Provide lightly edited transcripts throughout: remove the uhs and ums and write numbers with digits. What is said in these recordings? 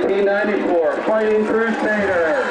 1994 Fighting Crusaders.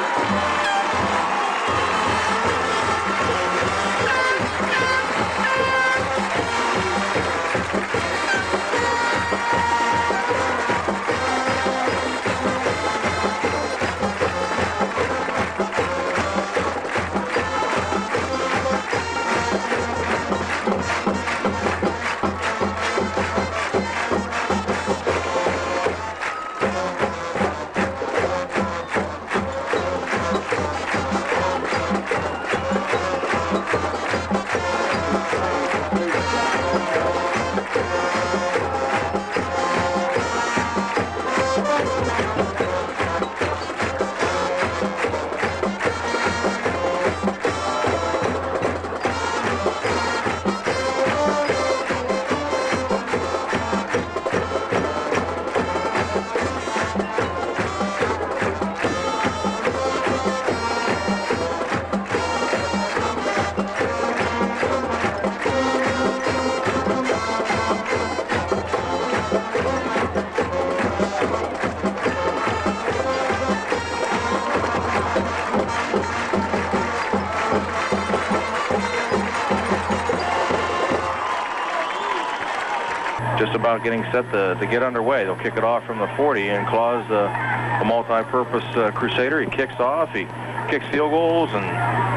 Just about getting set to get underway. They'll kick it off from the 40, and Clause, a multi-purpose Crusader, he kicks off. He kicks field goals and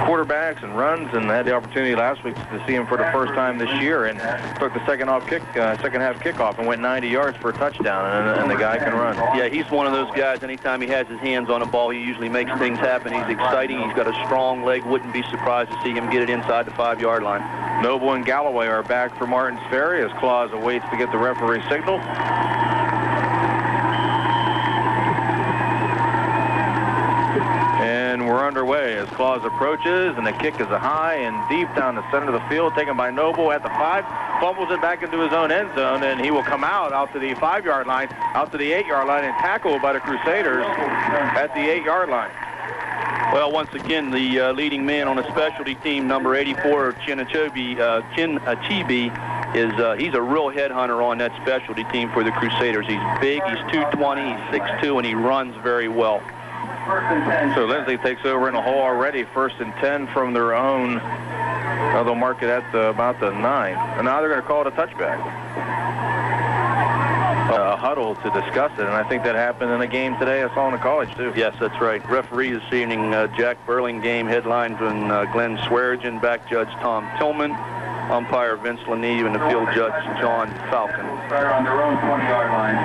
quarterbacks and runs, and had the opportunity last week to see him for the first time this year, and took the second half kickoff and went 90 yards for a touchdown, and the guy can run. Yeah, he's one of those guys, anytime he has his hands on a ball, he usually makes things happen. He's exciting. He's got a strong leg. Wouldn't be surprised to see him get it inside the 5-yard line. Noble and Galloway are back for Martins Ferry as Clause awaits to get the referee signal. And we're underway as Clause approaches, and the kick is a high and deep down the center of the field, taken by Noble at the 5, fumbles it back into his own end zone, and he will come out to the 5-yard line, out to the 8-yard line, and tackled by the Crusaders at the 8-yard line. Well, once again, the leading man on the specialty team, number 84, Chin Achibi, he's a real headhunter on that specialty team for the Crusaders. He's big, he's 220, he's 6'2", and he runs very well. So Linsly takes over in a hole already, 1st and 10 from their own. They'll mark it at about the 9. And now they're going to call it a touchback. A huddle to discuss it, and I think that happened in a game today I saw in the college, too. Yes, that's right. Referee this evening, Jack Burlingame, headlined from Glenn Swearigan, back judge Tom Tillman, umpire Vince Lanieve, and the field judge John Falcon. On their own 20-yard line.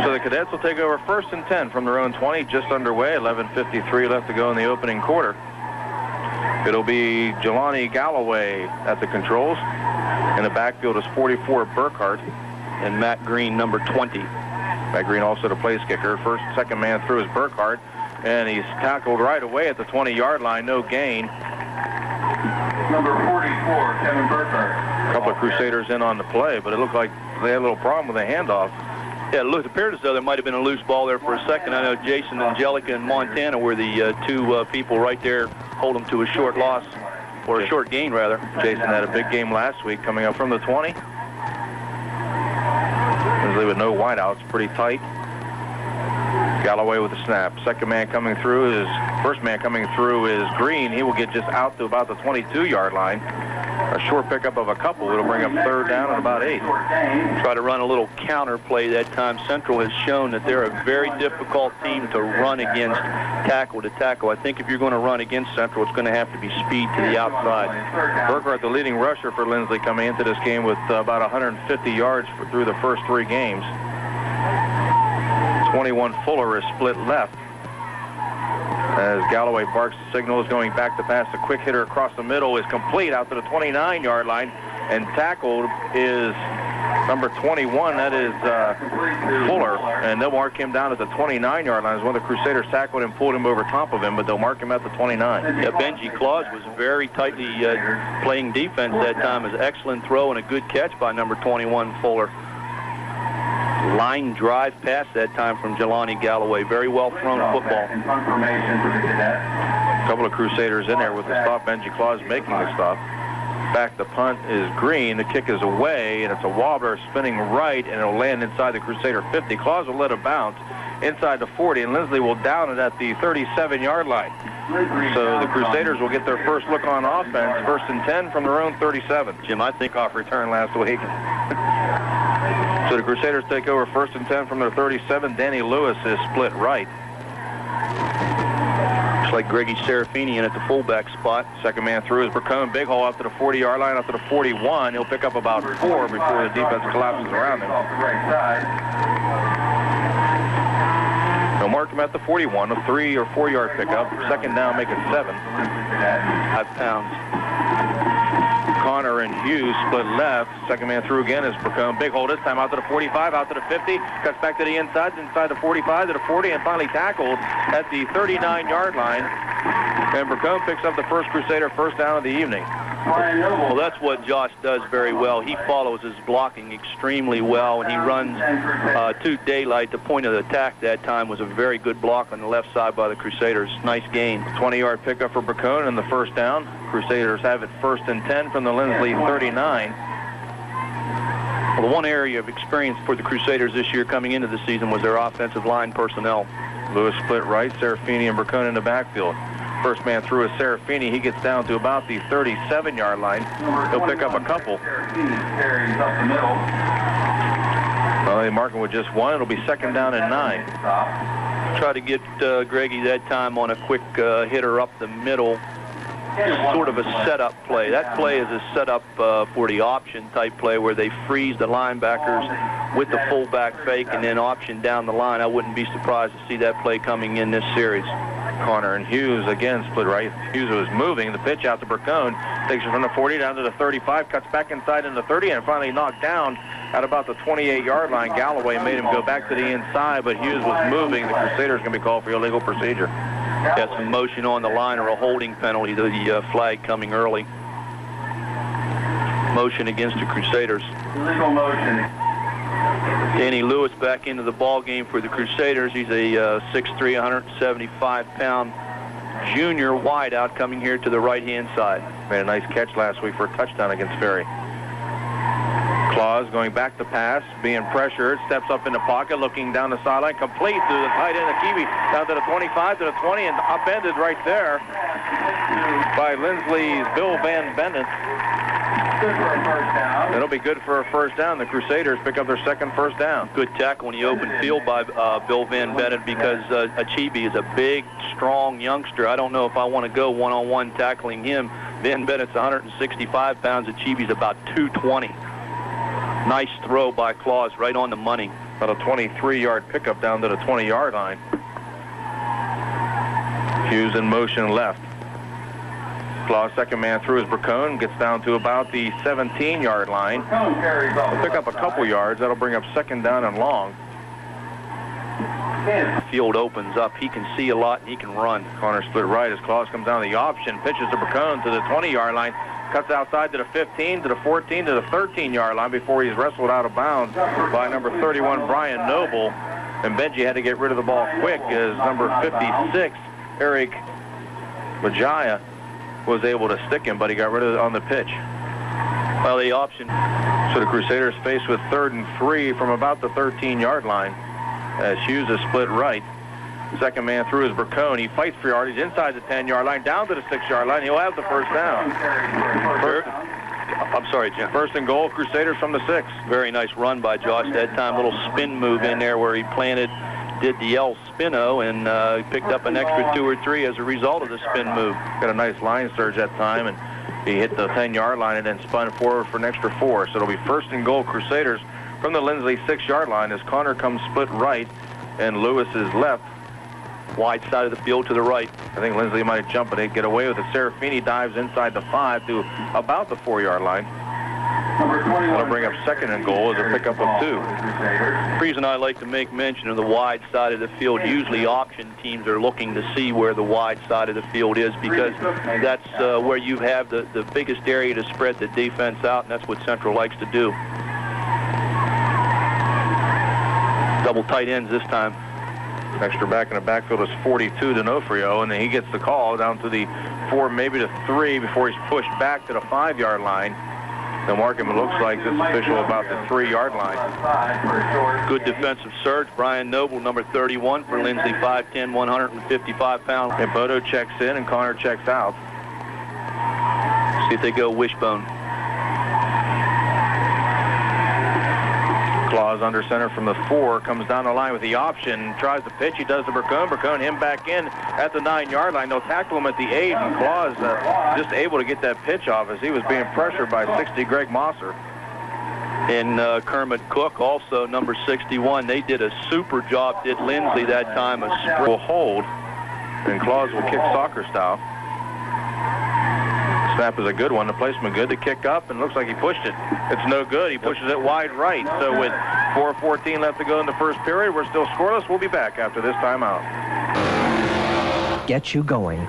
So the Cadets will take over 1st and 10 from their own 20, just underway, 11:53 left to go in the opening quarter. It'll be Jelani Galloway at the controls. In the backfield is 44 Burkhart. And Matt Green, number 20. Matt Green also the place kicker. Second man through is Burkhart, and he's tackled right away at the 20-yard line, no gain. Number 44, Kevin Burkhart. A couple of Crusaders in on the play, but it looked like they had a little problem with the handoff. Yeah, it appeared as though there might have been a loose ball there for a second. I know Jason Angelica and Montana were the two people right there, hold them to a short loss, or a short gain, rather. Jason had a big game last week coming up from the 20. With no wideouts, pretty tight. Galloway with the snap. First man coming through is Green. He will get just out to about the 22-yard line. A short pickup of a couple. It'll bring up 3rd down and about 8. Try to run a little counter play that time. Central has shown that they're a very difficult team to run against tackle to tackle. I think if you're going to run against Central, it's going to have to be speed to the outside. Burkhart, the leading rusher for Linsly, coming into this game with about 150 yards through the first 3 games. 21 Fuller is split left. As Galloway barks the signal, is going back to pass. The quick hitter across the middle is complete out to the 29-yard line, and tackled is number 21. That is Fuller, and they'll mark him down at the 29-yard line. As one of the Crusaders tackled him, pulled him over top of him, but they'll mark him at the 29. Yeah, Benji Clause was very tightly playing defense that time. An excellent throw and a good catch by number 21 Fuller. Line drive pass that time from Jelani Galloway. Very well thrown football. A couple of Crusaders in there with the stop. Benji Clause making the stop. Back the punt is Green. The kick is away, and it's a wobbler spinning right, and it'll land inside the Crusader 50. Clause will let it bounce. inside the 40, and Linsly will down it at the 37-yard line. So the Crusaders will get their first look on offense, 1st and 10 from their own 37. Jim, I think Kickoff return last week. So the Crusaders take over 1st and 10 from their 37. Danny Lewis is split right. looks like Greggy Serafini in at the fullback spot. Second man through is Pregame. Big hole out to the 40-yard line, out to the 41. He'll pick up about 4 before the defense collapses around him. They'll mark him at the 41, a 3 or 4 yard pickup. Second down, make it 7. 5 pounds. Connor and Hughes split left. Second man through again is Pregame. Big hole this time out to the 45, out to the 50. Cuts back to the inside the 45 to the 40, and finally tackled at the 39-yard line. And Pregame picks up the first Crusader first down of the evening. Well, that's what Josh does very well. He follows his blocking extremely well, and he runs to daylight. The point of the attack that time was a very good block on the left side by the Crusaders. Nice gain. 20-yard pickup for Pregame and the first down. Crusaders have it 1st and 10 from the Linsly 39. Well, the one area of experience for the Crusaders this year coming into the season was their offensive line personnel. Lewis split right, Serafini and Pregame in the backfield. First man through is Serafini. He gets down to about the 37-yard line. He'll pick up a couple. Well, they mark him with just 1. It'll be second down and 9. Try to get Greggy that time on a quick hitter up the middle. Sort of a setup play. That play is a setup for the option type play where they freeze the linebackers with the fullback fake and then option down the line. I wouldn't be surprised to see that play coming in this series. Connor and Hughes again split right. Hughes was moving. The pitch out to Pregame. Takes it from the 40 down to the 35. Cuts back inside in the 30 and finally knocked down at about the 28-yard line. Galloway made him go back to the inside, but Hughes was moving. The Crusaders going to be called for illegal procedure. Got some motion on the line or a holding penalty. The flag coming early. Motion against the Crusaders. Illegal motion. Danny Lewis back into the ball game for the Crusaders. He's a 6'3", 175-pound junior wideout coming here to the right-hand side. Made a nice catch last week for a touchdown against Ferry. Clause going back to pass, being pressured, steps up in the pocket, looking down the sideline, complete to the tight end of Kiwi, down to the 25, to the 20, and upended right there by Linsly's Bill Van Bennett. Good for a first down. It'll be good for a first down. The Crusaders pick up their second first down. Good tackle in the open field by Bill Van Bennett because Achibi is a big, strong youngster. I don't know if I want to go one-on-one tackling him. Van Bennett's 165 pounds. Achibi's about 220. Nice throw by Clause, right on the money. About a 23-yard pickup down to the 20-yard line. Hughes in motion left. Clause, second man through is Pregame, gets down to about the 17-yard line. He'll pick up a couple yards. That'll bring up second down and long. The field opens up. He can see a lot and he can run. Corner split right as Clause comes down the option, pitches to Pregame to the 20-yard line. Cuts outside to the 15, to the 14, to the 13-yard line before he's wrestled out of bounds by number 31, Brian Noble. And Benji had to get rid of the ball quick as number 56, Eric Majaya, was able to stick him, but he got rid of it on the pitch. Well, the option. So the Crusaders faced with 3rd and 3 from about the 13-yard line as Hughes is split right. Second man through is Pregame. He fights for yardage inside the 10-yard line, down to the 6-yard line. He'll have the first down. I'm sorry, Jim. First and goal, Crusaders from the 6. Very nice run by Josh that time. Little spin move in there where he planted, did the L spino, and picked up an extra 2 or 3 as a result of the spin move. Got a nice line surge that time, and he hit the 10-yard line and then spun forward for an extra 4. So it'll be first and goal, Crusaders from the Linsly 6-yard line as Connor comes split right and Lewis is left. Wide side of the field to the right. I think Linsly might jump, but he'd get away with it. Serafini dives inside the 5 to about the 4-yard line. That'll bring up second and goal as a pickup of 2. The reason I like to make mention of the wide side of the field, usually option teams are looking to see where the wide side of the field is because that's where you have the biggest area to spread the defense out, and that's what Central likes to do. Double tight ends this time. Extra back in the backfield is 42, D'Onofrio, and then he gets the call down to the 4, maybe to 3 before he's pushed back to the 5-yard line. They'll mark him, it looks like, this official about the 3-yard line. Good defensive surge. Brian Noble, number 31 for Linsly, 5'10", 155 pounds. And Bodo checks in and Connor checks out. See if they go wishbone. Clause under center from the 4, comes down the line with the option, tries to pitch, he does to Burcone, him back in at the 9-yard line. They'll tackle him at the 8, and Clause just able to get that pitch off as he was being pressured by 60 Greg Mosser. And Kermit Cook, also number 61, they did a super job, did Linsly that time. A sprint will hold, and Clause will kick soccer style. Snap is a good one. The placement good. The kick up, and looks like he pushed it. It's no good. He pushes it wide right. So with 4:14 left to go in the first period, we're still scoreless. We'll be back after this timeout. Get you going.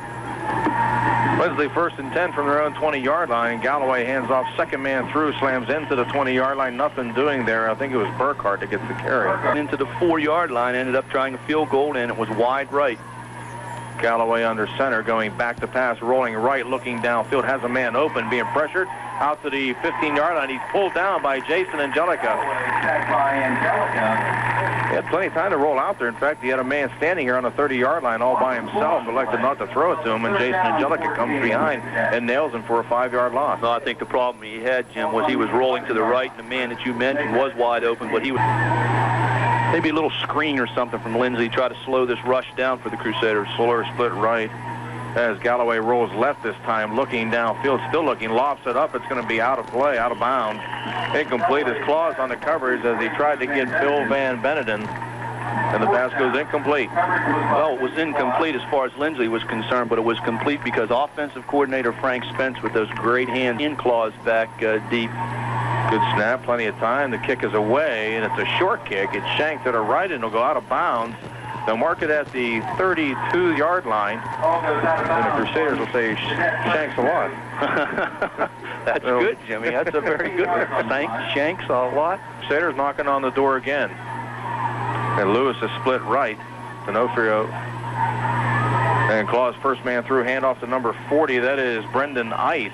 Linsly 1st and 10 from their own 20-yard line. Galloway hands off, second man through, slams into the 20-yard line. Nothing doing there. I think it was Burkhardt that gets the carry. Into the 4-yard line, ended up trying a field goal, and it was wide right. Galloway under center, going back to pass, rolling right, looking downfield, has a man open, being pressured out to the 15-yard line. He's pulled down by Jason Angelica. He had plenty of time to roll out there. In fact, he had a man standing here on the 30-yard line all by himself, elected not to throw it to him, and Jason Angelica comes behind and nails him for a 5-yard loss. No, I think the problem he had, Jim, was he was rolling to the right, and the man that you mentioned was wide open, but he was... Maybe a little screen or something from Linsly, try to slow this rush down for the Crusaders. Fuller split right as Galloway rolls left this time, looking downfield, still looking, lofts it up. It's going to be out of play, out of bounds. Incomplete. His Clause on the coverage as he tried to get Bill Van Beneden, and the pass goes incomplete. Well, it was incomplete as far as Linsly was concerned, but it was complete because offensive coordinator Frank Spence, with those great hands in Clause back deep. Good snap, plenty of time. The kick is away, and it's a short kick. It's shanked to the right, and it'll go out of bounds. They'll mark it at the 32-yard line, and the Crusaders will say, shanks a lot. That's good, Jimmy. That's a very good one. Shanks a lot. Crusaders knocking on the door again. And Lewis is split right. D'Onofrio. And Clause first man through, handoff to number 40. That is Brendan Ice.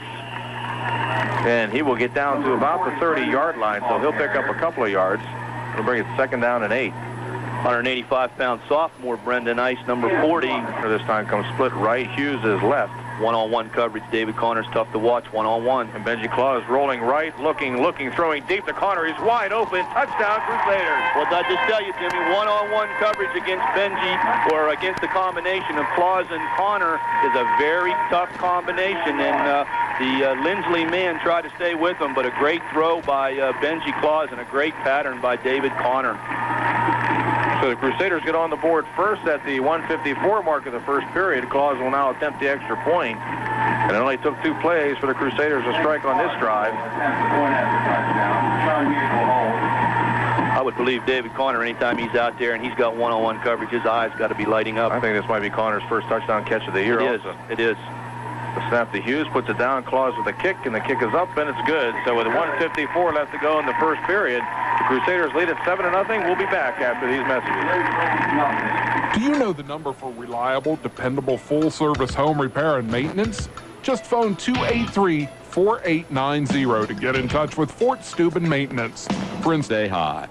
And he will get down to about the 30-yard line, so he'll pick up a couple of yards. He'll bring it 2nd down and 8. 185-pound sophomore Brendan Ice, number 40. This time comes split right. Hughes is left. One-on-one coverage. David Connor's tough to watch. One-on-one. And Benji Clause rolling right, looking, throwing deep to Connor. He's wide open. Touchdown, Crusaders. Well, I just tell you, Jimmy, one-on-one coverage against Benji, or against the combination of Clause and Connor, is a very tough combination. And the Linsly man tried to stay with him, but a great throw by Benji Clause and a great pattern by David Connor. So the Crusaders get on the board first at the 1:54 mark of the first period. Clause will now attempt the extra point. And it only took 2 plays for the Crusaders to strike on this drive. I would believe David Connor anytime he's out there and he's got one-on-one coverage, his eyes got to be lighting up. I think this might be Connor's first touchdown catch of the year. It is. The snap to Hughes, puts it down, Clause with a kick, and the kick is up, and it's good. So with 1:54 left to go in the first period, the Crusaders lead at 7-0. We'll be back after these messages. Do you know the number for reliable, dependable, full-service home repair and maintenance? Just phone 283-4890 to get in touch with Fort Steuben Maintenance. Friends, stay high.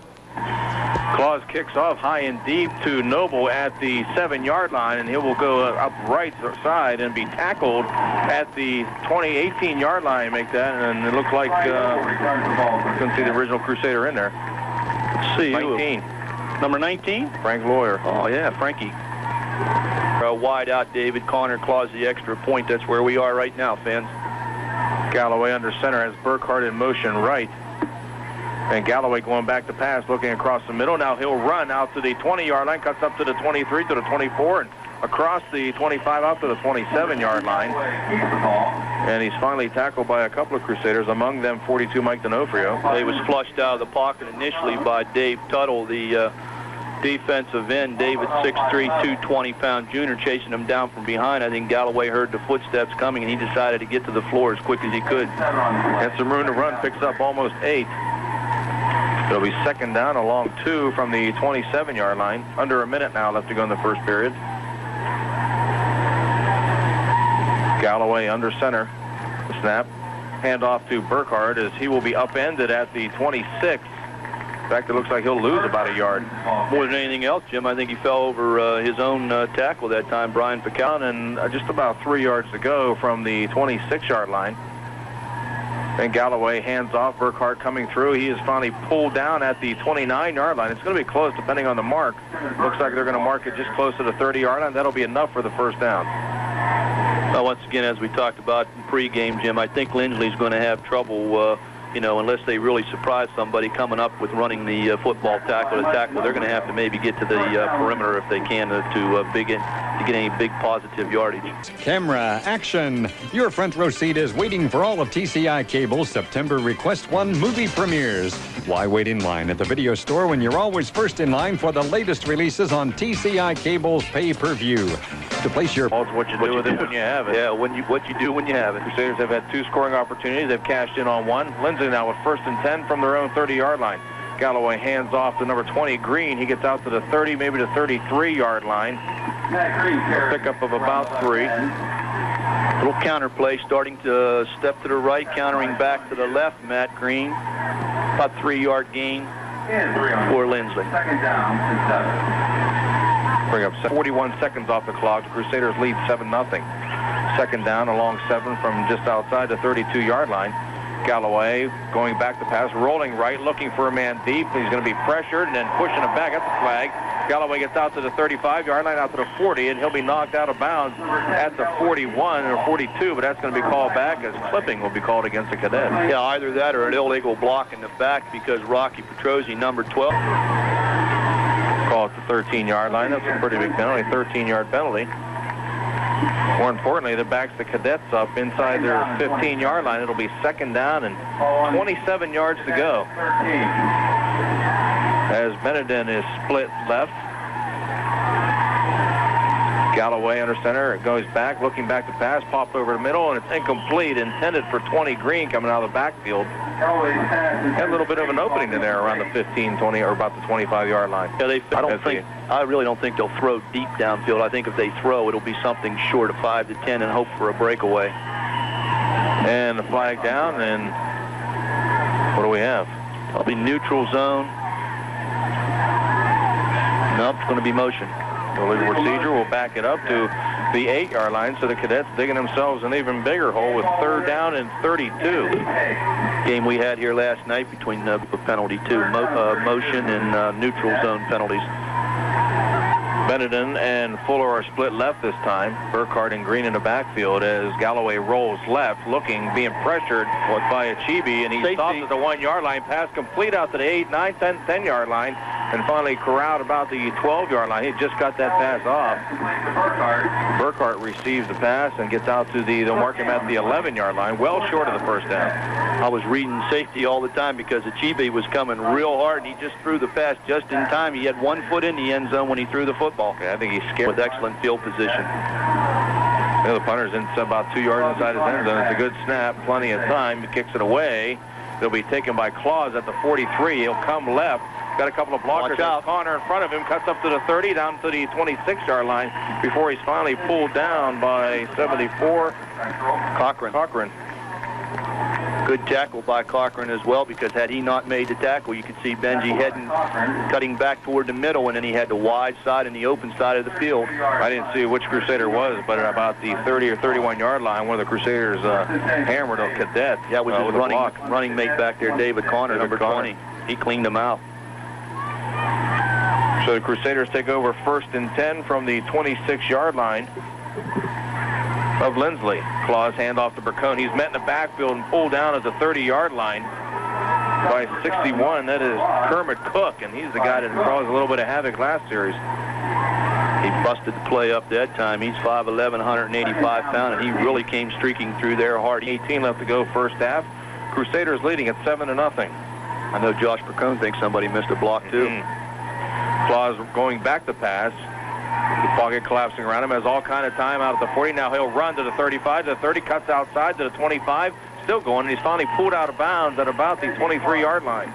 Clause kicks off high and deep to Noble at the 7-yard line, and he will go up right side and be tackled at the 18-yard line. Make that, and it looked like couldn't see the original Crusader in there. Let's see, 19. Number 19? Frank Lawyer. Oh, yeah, Frankie. Wide out, David Connor, Clause the extra point. That's where we are right now, fans. Galloway under center has Burkhardt in motion right. And Galloway going back to pass, looking across the middle. Now he'll run out to the 20-yard line, cuts up to the 23, to the 24, and across the 25 out to the 27-yard line. And he's finally tackled by a couple of Crusaders, among them 42 Mike D'Onofrio. He was flushed out of the pocket initially by Dave Tuttle, the defensive end. David, 6'3", 220-pound junior, chasing him down from behind. I think Galloway heard the footsteps coming, and he decided to get to the floor as quick as he could. And some room to run, picks up almost 8. It'll be 2nd down along 2 from the 27-yard line. Under a minute now left to go in the first period. Galloway under center. The snap. handoff to Burkhardt as he will be upended at the 26. In fact, it looks like he'll lose about a yard. More than anything else, Jim, I think he fell over his own tackle that time, Brian Piccal. And just about 3 yards to go from the 26-yard line. And Galloway hands off. Burkhardt coming through. He is finally pulled down at the 29-yard line. It's going to be close depending on the mark. Looks like they're going to mark it just close to the 30-yard line. That'll be enough for the first down. Well, once again, as we talked about in pregame, Jim, I think Linsly's going to have trouble, unless they really surprise somebody coming up with running the football tackle to tackle. They're going to have to maybe get to the perimeter if they can to get any big positive yardage. Camera action. Your front row seat is waiting for all of TCI Cable's September Request One movie premieres. Why wait in line at the video store when you're always first in line for the latest releases on TCI Cable's pay-per-view? To place your... It's what you do with it when you have it. Yeah, what you do when you have it. Crusaders have had 2 scoring opportunities. They've cashed in on 1. Linsly now with 1st and 10 from their own 30-yard line. Galloway hands off to number 20, Green. He gets out to the 30, maybe the 33-yard line. A pickup of about 3. Little counter play, starting to step to the right, countering back to the left, Matt Green. About 3-yard gain for Linsly. Second down and 7. Bring up 41 seconds off the clock. The Crusaders lead 7-0. Second down along 7 from just outside the 32-yard line. Galloway going back to pass, rolling right, looking for a man deep. He's going to be pressured and then pushing him back at the flag. Galloway gets out to the 35-yard line, out to the 40, and he'll be knocked out of bounds at the 41 or 42, but that's going to be called back as clipping will be called against the Cadets. Yeah, either that or an illegal block in the back because Rocky Petrozzi, number 12. Call at the 13-yard line. That's a pretty big penalty, 13-yard penalty. More importantly, that backs the Cadets up inside their 15-yard line. It'll be second down and 27 yards to go. As Benedin is split left. Galloway under center. It goes back, looking back to pass, popped over the middle, and it's incomplete, intended for 20 Green coming out of the backfield. Had a little bit of an opening in there around the 15, 20, or about the 25-yard line. Yeah, I really don't think they'll throw deep downfield. I think if they throw, it'll be something short of 5 to 10 and hope for a breakaway. And the flag down, and what do we have? It'll be neutral zone. Nope, it's going to be motion. The legal procedure will back it up to the 8-yard line, so the Cadets digging themselves an even bigger hole with third down and 32. Game we had here last night between penalty 2, motion and neutral zone penalties. Benedin and Fuller are split left this time. Burkhardt and Green in the backfield as Galloway rolls left, looking, being pressured by Achibi, and he stops at the 1-yard line. Pass complete out to the 8, 9, 10, 10-yard line, and finally corralled about the 12-yard line. He just got that pass off. Burkhardt receives the pass and gets out to they'll mark him at the 11-yard line, well short of the first down. I was reading safety all the time because Achibi was coming real hard, and he just threw the pass just in time. He had 1 foot in the end zone when he threw the football. Okay, I think he's scared. With excellent field position. The punter's in about 2 yards inside his end zone. It's a good snap, plenty of time. He kicks it away. It'll be taken by Clause at the 43. He'll come left. Got a couple of blockers. Connor in front of him, cuts up to the 30, down to the 26-yard line before he's finally pulled down by 74. Cochran. Good tackle by Cochran as well, because had he not made the tackle, you could see Benji heading, cutting back toward the middle, and then he had the wide side and the open side of the field. I didn't see which Crusader was, but at about the 30 or 31-yard line, one of the Crusaders hammered a Cadet. Yeah, it was his running mate back there, David Connor, number 20. He cleaned him out. So the Crusaders take over 1st and 10 from the 26-yard line of Linsly. Clause handoff to Burkone. He's met in the backfield and pulled down at the 30-yard line by 61. That is Kermit Cook, and he's the guy that caused a little bit of havoc last series. He busted the play up that time. He's 5'11", 185 pounds, and he really came streaking through there hard. 18 left to go first half. Crusaders leading at 7-0. I know Josh Burkone thinks somebody missed a block too. Clause going back to pass. The pocket collapsing around him, has all kind of time out at the 40. Now he'll run to the 35, to the 30, cuts outside to the 25, still going, and he's finally pulled out of bounds at about the 23-yard line.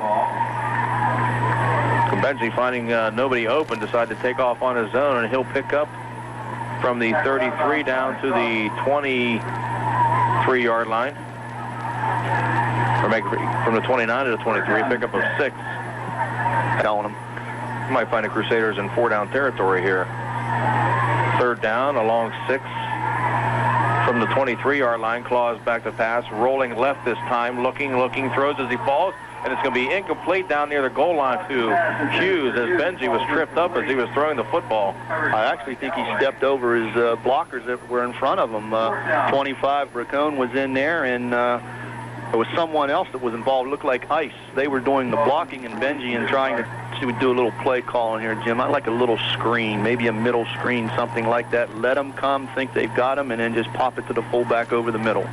Benji, finding nobody open, decided to take off on his own, and he'll pick up from the 33 down to the 23-yard line. make from the 29 to the 23, pickup of 6. Telling them. You might find the Crusaders in 4-down territory here. 3rd down along 6. From the 23-yard line, Clause back to pass, rolling left this time, looking, throws as he falls, and it's going to be incomplete down near the goal line to Hughes as Benji was tripped up as he was throwing the football. I actually think he stepped over his blockers that were in front of him. 25, Bracone was in there, and there was someone else that was involved. It looked like Ice. They were doing the blocking, and Benji and trying to do a little play call in here, Jim. I like a little screen, maybe a middle screen, something like that. Let them come, think they've got him, and then just pop it to the fullback over the middle.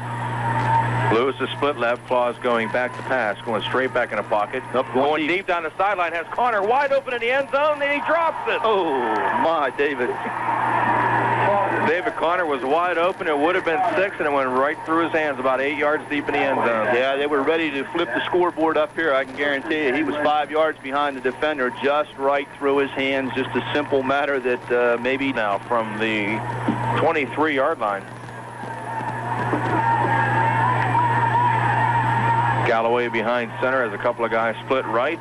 Lewis is split left. Clause going back to pass, going straight back in the pocket. Going deep down the sideline, has Connor wide open in the end zone, and he drops it. Oh, my, David. David Connor was wide open. It would have been 6, and it went right through his hands, about 8 yards deep in the end zone. Yeah, they were ready to flip the scoreboard up here. I can guarantee you. He was 5 yards behind the defender, just right through his hands. Just a simple matter that maybe now from the 23-yard line. Galloway behind center as a couple of guys split right.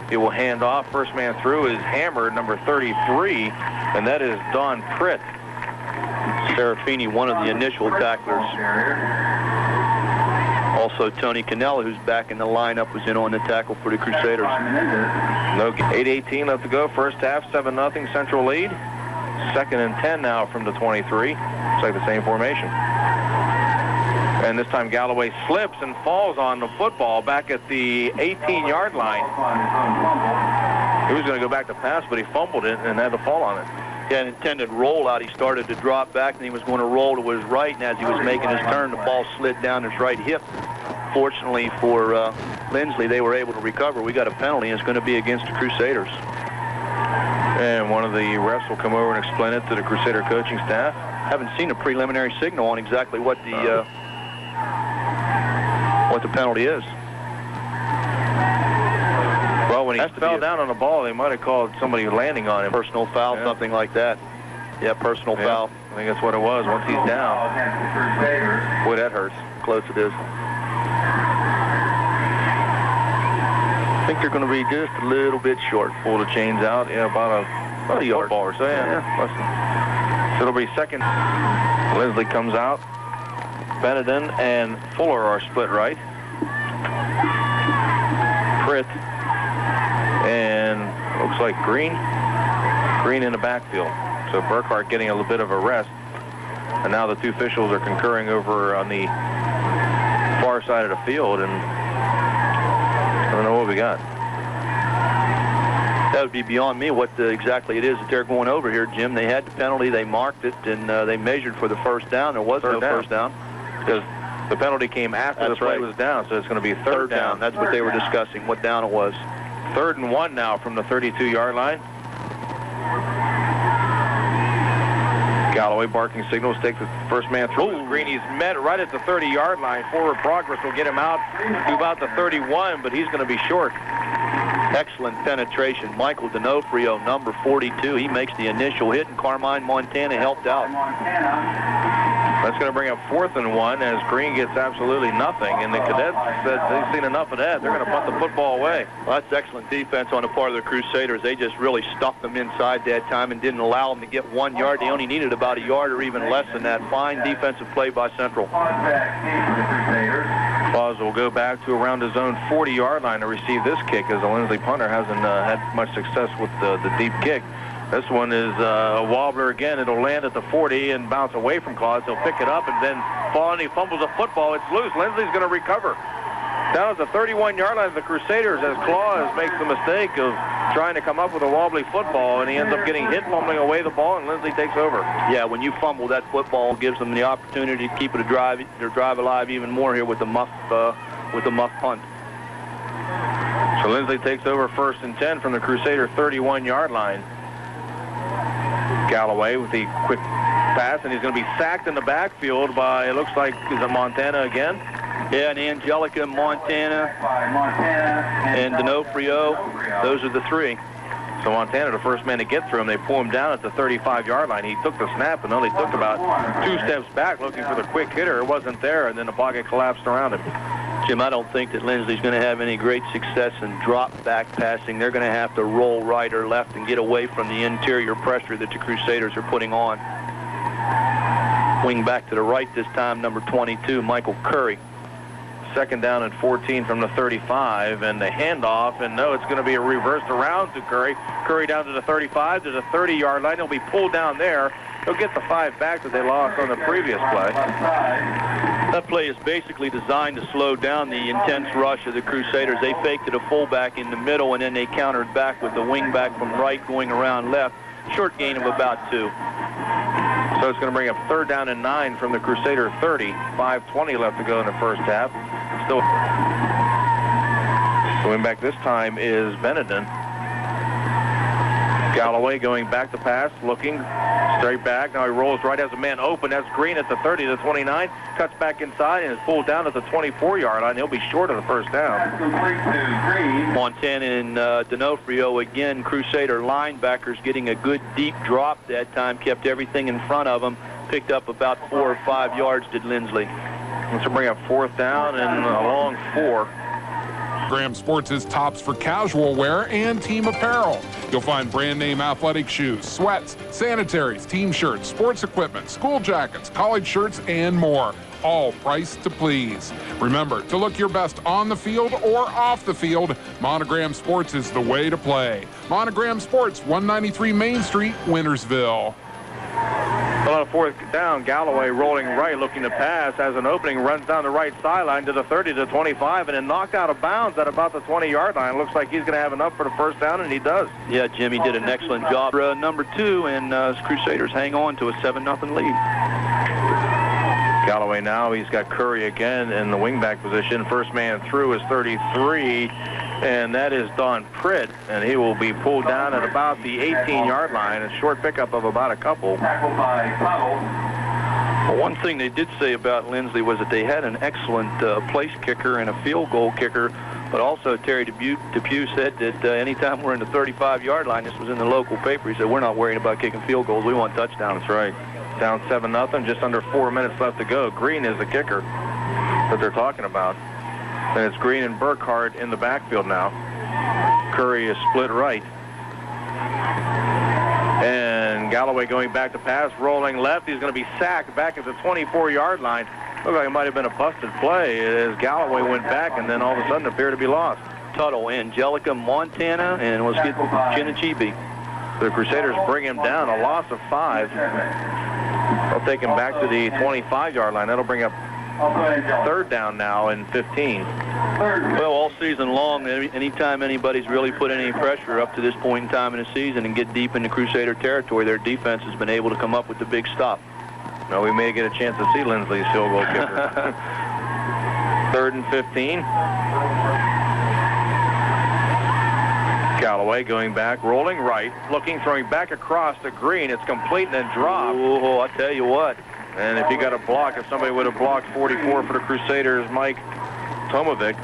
He will hand off. First man through is Hammer, number 33, and that is Don Pritt. Serafini, one of the initial tacklers. Also, Tony Cannella, who's back in the lineup, was in on the tackle for the Crusaders. No, 8:18 left to go. First half, 7-0 Central lead. 2nd and 10 now from the 23. Looks like the same formation. And this time Galloway slips and falls on the football back at the 18-yard line. He was going to go back to pass, but he fumbled it and had to fall on it. Yeah, an intended rollout. He started to drop back, and he was going to roll to his right, and as he was making his turn, the ball slid down his right hip. Fortunately for Linsly, they were able to recover. We got a penalty, and it's going to be against the Crusaders. And one of the refs will come over and explain it to the Crusader coaching staff. Haven't seen a preliminary signal on exactly what the penalty is. Well, when he fell down on the ball, they might have called somebody landing on him. Personal foul, something like that. Yeah, personal foul. I think that's what it was once he's down. Boy, that hurts. Close it is. I think they're going to be just a little bit short. Pull the chains out. Yeah, about a yard ball or so. Yeah. So it'll be 2nd. Linsly comes out. Benedin and Fuller are split right. Pritt and looks like Green in the backfield. So Burkhart getting a little bit of a rest. And now the two officials are concurring over on the far side of the field, and I don't know what we got. That would be beyond me what exactly it is that they're going over here, Jim. They had the penalty, they marked it, and they measured for the first down. There was no first down. Because the penalty came after the play was down, so it's going to be third down. That's what they were discussing, what down it was. 3rd and 1 now from the 32-yard line. Galloway barking signals, take the first man through. Green, he's met right at the 30-yard line. Forward progress will get him out to about the 31, but he's going to be short. Excellent penetration. Michael D'Onofrio, number 42. He makes the initial hit, and Carmine Montana helped out. That's going to bring up 4th and 1 as Green gets absolutely nothing. And the Cadets said they've seen enough of that. They're going to punt the football away. Well, that's excellent defense on the part of the Crusaders. They just really stuffed them inside that time and didn't allow them to get 1 yard. They only needed about a yard or even less than that. Fine defensive play by Central. Clause will go back to around his own 40-yard line to receive this kick, as the Linsly punter hasn't had much success with the deep kick. This one is a wobbler again. It'll land at the 40 and bounce away from Clause. He'll pick it up and then fall, and he fumbles the football. It's loose. Linsly's going to recover. Down at the 31-yard line of the Crusaders as Clause makes the mistake of trying to come up with a wobbly football, and he ends up getting hit, fumbling away the ball, and Linsly takes over. Yeah, when you fumble that football, it gives them the opportunity to keep their drive alive even more here with the muff punt. So Linsly takes over 1st and 10 from the Crusader 31-yard line. Galloway with the quick pass, and he's going to be sacked in the backfield by, it looks like, is it Montana again? Yeah, and Angelica, Montana, and D'Onofrio. Those are the 3. So Montana, the first man to get through him, they pull him down at the 35-yard line. He took the snap and only took about 2 steps back looking for the quick hitter. It wasn't there, and then the pocket collapsed around him. Jim, I don't think that Linsly's going to have any great success in drop-back passing. They're going to have to roll right or left and get away from the interior pressure that the Crusaders are putting on. Wing back to the right this time, number 22, Michael Curry. Second down and 14 from the 35, and the handoff, and no, it's going to be a reversed around to Curry. Curry down to the 35, to the 30-yard line. He'll be pulled down there. He'll get the 5 back that they lost on the previous play. That play is basically designed to slow down the intense rush of the Crusaders. They faked it a fullback in the middle, and then they countered back with the wing back from right going around left. Short gain of about 2. So it's going to bring up 3rd down and 9 from the Crusader 30. 5:20 left to go in the first half. Still going back this time is Benedin. Galloway going back to pass, looking straight back. Now he rolls right, has a man open. That's Green at the 30 to the 29. Cuts back inside and is pulled down at the 24-yard line. He'll be short of the first down. Montana and D'Onofrio again. Crusader linebackers getting a good deep drop that time. Kept everything in front of them. Picked up about 4 or 5 yards, did Linsly. This will bring up 4th down and a long 4. Graham Sports is tops for casual wear and team apparel. You'll find brand name athletic shoes, sweats, sanitaries, team shirts, sports equipment, school jackets, college shirts, and more. All priced to please. Remember, to look your best on the field or off the field, Monogram Sports is the way to play. Monogram Sports, 193 Main Street, Wintersville. Well, on 4th down, Galloway rolling right, looking to pass, has an opening, runs down the right sideline to the 30 to 25, and then knocked out of bounds at about the 20-yard line. Looks like he's going to have enough for the first down, and he does. Yeah, Jimmy did an excellent job. Number 2, and Crusaders hang on to a 7-0 lead. Galloway now, he's got Curry again in the wingback position. First man through is 33, and that is Don Pritt, and he will be pulled down at about the 18-yard line. A short pickup of about a couple. Well, one thing they did say about Linsly was that they had an excellent place kicker and a field goal kicker, but also Terry Depew said that anytime we're in the 35-yard line, this was in the local paper, he said, we're not worried about kicking field goals. We want touchdowns. That's right. Down 7-0, just under 4 minutes left to go. Green is the kicker that they're talking about. And it's Green and Burkhardt in the backfield now. Curry is split right. And Galloway going back to pass, rolling left. He's going to be sacked back at the 24-yard line. Looked like it might have been a busted play as Galloway went back and then all of a sudden appeared to be lost. Tuttle, Angelica, Montana, and let's get Chinichibi. The Crusaders bring him down, a loss of 5. They'll take him back to the 25-yard line. That'll bring up 3rd down now and 15. Well, all season long, anytime anybody's really put any pressure up to this point in time in the season and get deep into Crusader territory, their defense has been able to come up with the big stop. No, we may get a chance to see Linsly's field goal kicker. 3rd and 15. Galloway going back, rolling right, looking, throwing back across to Green. It's complete and then dropped. Oh, I tell you what. And if he got a block, if somebody would have blocked 44 for the Crusaders, Mike Tomovic,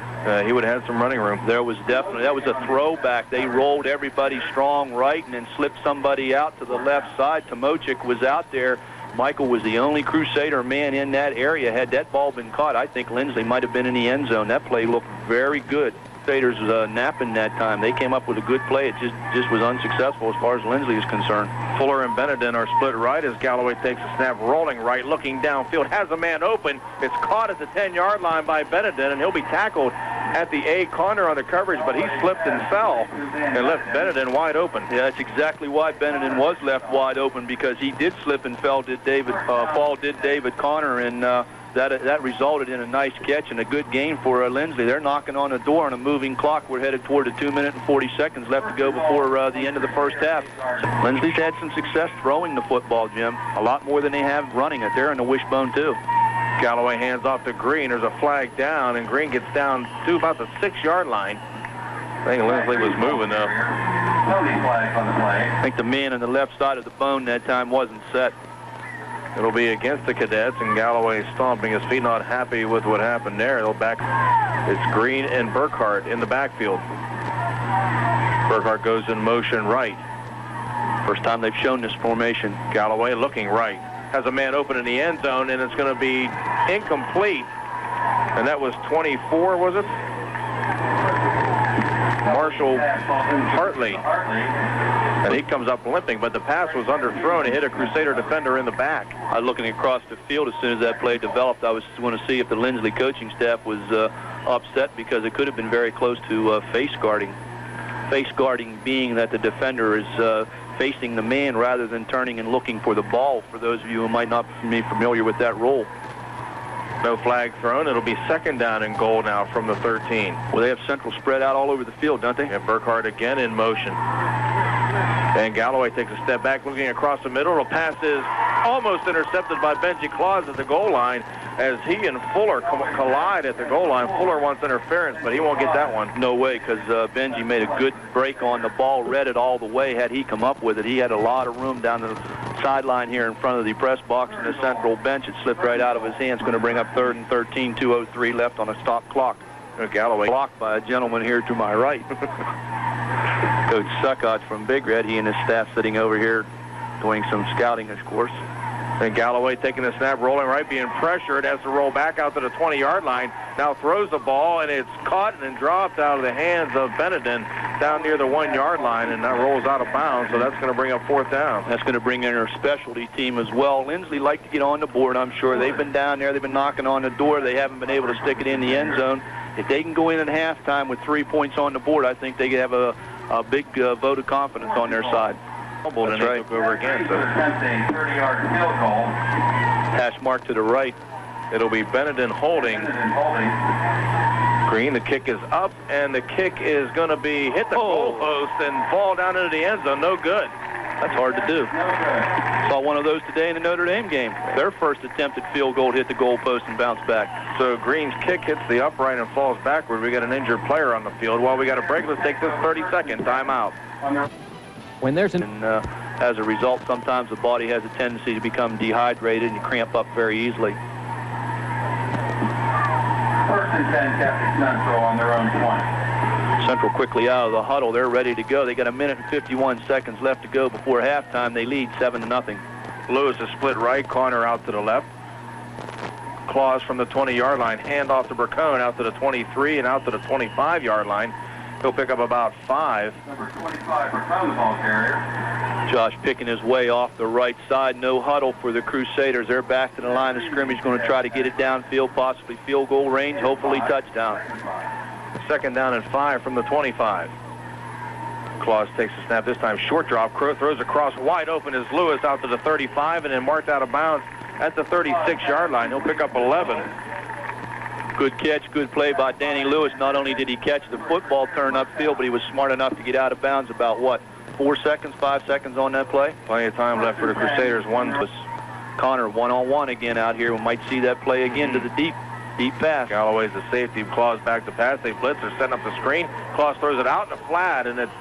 he would have had some running room. There was definitely, that was a throwback. They rolled everybody strong right and then slipped somebody out to the left side. Tomovic was out there. Michael was the only Crusader man in that area. Had that ball been caught, I think Linsly might have been in the end zone. That play looked very good. Crusaders napping that time. They came up with a good play. It just was unsuccessful as far as Linsly is concerned. Fuller and Benedin are split right as Galloway takes a snap, rolling right, looking downfield, has a man open. It's caught at the 10-yard line by Benedin, and he'll be tackled at the A corner on the coverage, but he slipped and fell and left Benedin wide open. Yeah, that's exactly why Benedin was left wide open, because he did slip and fell, did David Connor, and that resulted in a nice catch and a good gain for Linsly. They're knocking on the door on a moving clock. We're headed toward the 2 minute and 40 seconds left to go before the end of the first half. Linsly's had some success throwing the football, Jim. A lot more than they have running it. They're in the wishbone, too. Galloway hands off to Green. There's a flag down, and Green gets down to about the 6-yard line. I think Linsly was moving, though. I think the man on the left side of the bone that time wasn't set. It'll be against the Cadets, and Galloway stomping his feet, not happy with what happened there. They'll back. It's Green and Burkhardt in the backfield. Burkhardt goes in motion right. First time they've shown this formation. Galloway looking right. Has a man open in the end zone, and it's going to be incomplete. And that was 24, was it? Marshall Hartley. And he comes up limping, but the pass was underthrown. He hit a Crusader defender in the back. I was looking across the field as soon as that play developed. I was going to see if the Linsly coaching staff was upset because it could have been very close to face guarding. Face guarding being that the defender is facing the man rather than turning and looking for the ball, for those of you who might not be familiar with that role. No flag thrown. It'll be second down and goal now from the 13. Well, they have Central spread out all over the field, don't they? And Burkhardt again in motion. And Galloway takes a step back, looking across the middle. The pass is almost intercepted by Benji Clause at the goal line as he and Fuller collide at the goal line. Fuller wants interference, but he won't get that one. No way, because Benji made a good break on the ball, read it all the way. Had he come up with it, he had a lot of room down the sideline here in front of the press box and the Central bench. It slipped right out of his hands. Going to bring up 3rd and 13, 2:03 left on a stop clock. Galloway blocked by a gentleman here to my right. Coach Suckott from Big Red. He and his staff sitting over here doing some scouting, of course. And Galloway taking the snap, rolling right, being pressured, has to roll back out to the 20-yard line. Now throws the ball, and it's caught and dropped out of the hands of Benedin down near the 1-yard line, and that rolls out of bounds, so that's going to bring up 4th down. That's going to bring in our specialty team as well. Linsly like to get on the board, I'm sure. They've been down there. They've been knocking on the door. They haven't been able to stick it in the end zone. If they can go in at halftime with 3 points on the board, I think they could have a big vote of confidence on their side. That's right. Took over again. So 30-yard field goal. Hash mark to the right. It'll be Benedin holding. Green, the kick is up, and the kick is going to be hit the goal post and fall down into the end zone. No good. That's hard to do. Saw one of those today in the Notre Dame game. Their first attempted field goal hit the goal post and bounced back. So Green's kick hits the upright and falls backward. We got an injured player on the field. While we got a break, let's take this 30-second timeout. When there's and as a result, sometimes the body has a tendency to become dehydrated and cramp up very easily. 1st and 10, Captain Central on their own 20. Central quickly out of the huddle. They're ready to go. They got 1 minute and 51 seconds left to go before halftime. They lead 7-0. Lewis is split right, corner out to the left. Clause from the 20-yard line, hand off to Burcone out to the 23 and out to the 25-yard line. He'll pick up about 5. Number 25 Burcone, the ball carrier. Josh picking his way off the right side. No huddle for the Crusaders. They're back to the line of scrimmage, going to try to get it downfield, possibly field goal range, hopefully touchdown. 2nd down and 5 from the 25. Clause takes the snap, this time short drop. Crow throws across, wide open is Lewis out to the 35 and then marked out of bounds at the 36-yard line. He'll pick up 11. Good catch, good play by Danny Lewis. Not only did he catch the football turn upfield, but he was smart enough to get out of bounds about, 4 seconds, 5 seconds on that play? Plenty of time left for the Crusaders. Connor one-on-one again out here. We might see that play again to the deep pass. Galloway's the safety. Clause back to pass. They blitz. They're setting up the screen. Clause throws it out in the flat, and it's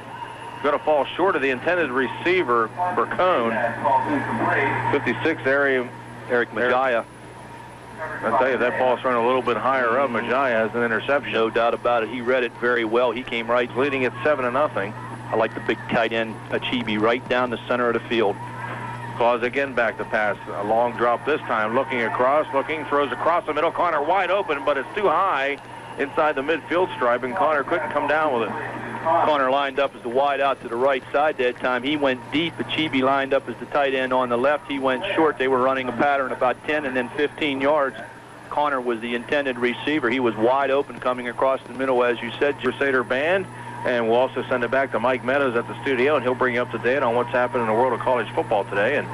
going to fall short of the intended receiver, Burcone. 56 area, Eric Majaya. I'll tell you, that ball's thrown a little bit higher up. Majaya has an interception. No doubt about it. He read it very well. He came right. Leading at 7-0. I like the big tight end, Achibi, right down the center of the field. Clause again back to pass. A long drop this time. Looking across, throws across the middle. Connor wide open, but it's too high inside the midfield stripe, and Connor couldn't come down with it. Connor lined up as the wide out to the right side that time. He went deep. Achibi lined up as the tight end on the left. He went short. They were running a pattern about 10 and then 15 yards. Connor was the intended receiver. He was wide open coming across the middle, as you said. Crusader band, and we'll also send it back to Mike Meadows at the studio, and he'll bring you up to date on what's happened in the world of college football today and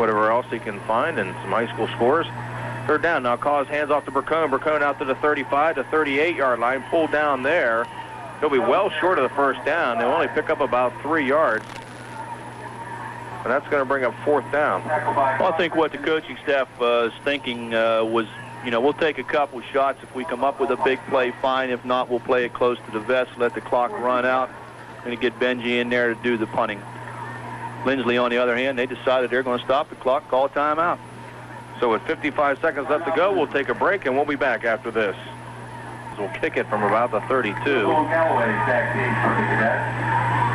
whatever else he can find and some high school scores. 3rd down. Now Clause hands off to Burcone. Burcone out to the 35 to 38-yard line. Pulled down there. He'll be well short of the 1st down. They'll only pick up about 3 yards. And that's going to bring up 4th down. Well, I think what the coaching staff is thinking was, we'll take a couple shots. If we come up with a big play, fine. If not, we'll play it close to the vest, let the clock run out, and get Benji in there to do the punting. Linsly, on the other hand, they decided they're going to stop the clock, call a timeout. So with 55 seconds left to go, we'll take a break, and we'll be back after this. We'll kick it from about the 32.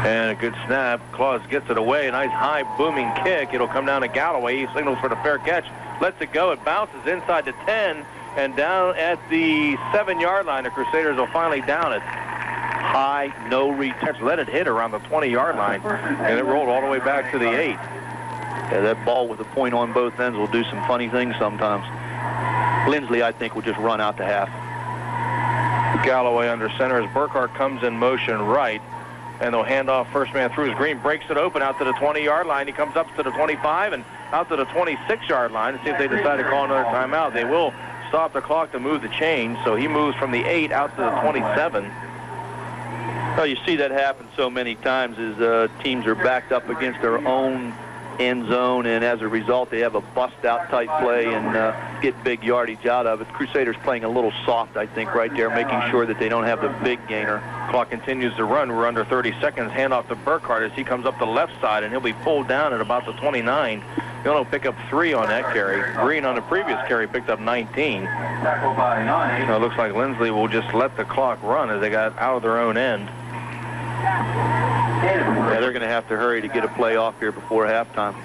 And a good snap. Clause gets it away. Nice high booming kick. It'll come down to Galloway. He signals for the fair catch. Lets it go. It bounces inside the 10. And down at the 7-yard line, the Crusaders will finally down it. High, no return. Let it hit around the 20-yard line, and it rolled all the way back to the 8. Yeah, that ball with a point on both ends will do some funny things sometimes. Linsly, I think, will just run out to half. Galloway under center as Burkhart comes in motion right, and they'll hand off first man through as Green breaks it open out to the 20-yard line. He comes up to the 25 and out to the 26-yard line to see if they decide to call another timeout. They will stop the clock to move the chain, so he moves from the 8 out to the 27. Well, you see that happen so many times as teams are backed up against their own end zone, and as a result, they have a bust-out type play and get big yardage out of it. Crusaders playing a little soft, I think, right there, making sure that they don't have the big gainer. Clock continues to run. We're under 30 seconds. Hand off to Burkhart as he comes up the left side, and he'll be pulled down at about the 29. He'll pick up 3 on that carry. Green on the previous carry picked up 19. Tackled by 9. Now, it looks like Linsly will just let the clock run as they got out of their own end. Yeah, they're going to have to hurry to get a play off here before halftime.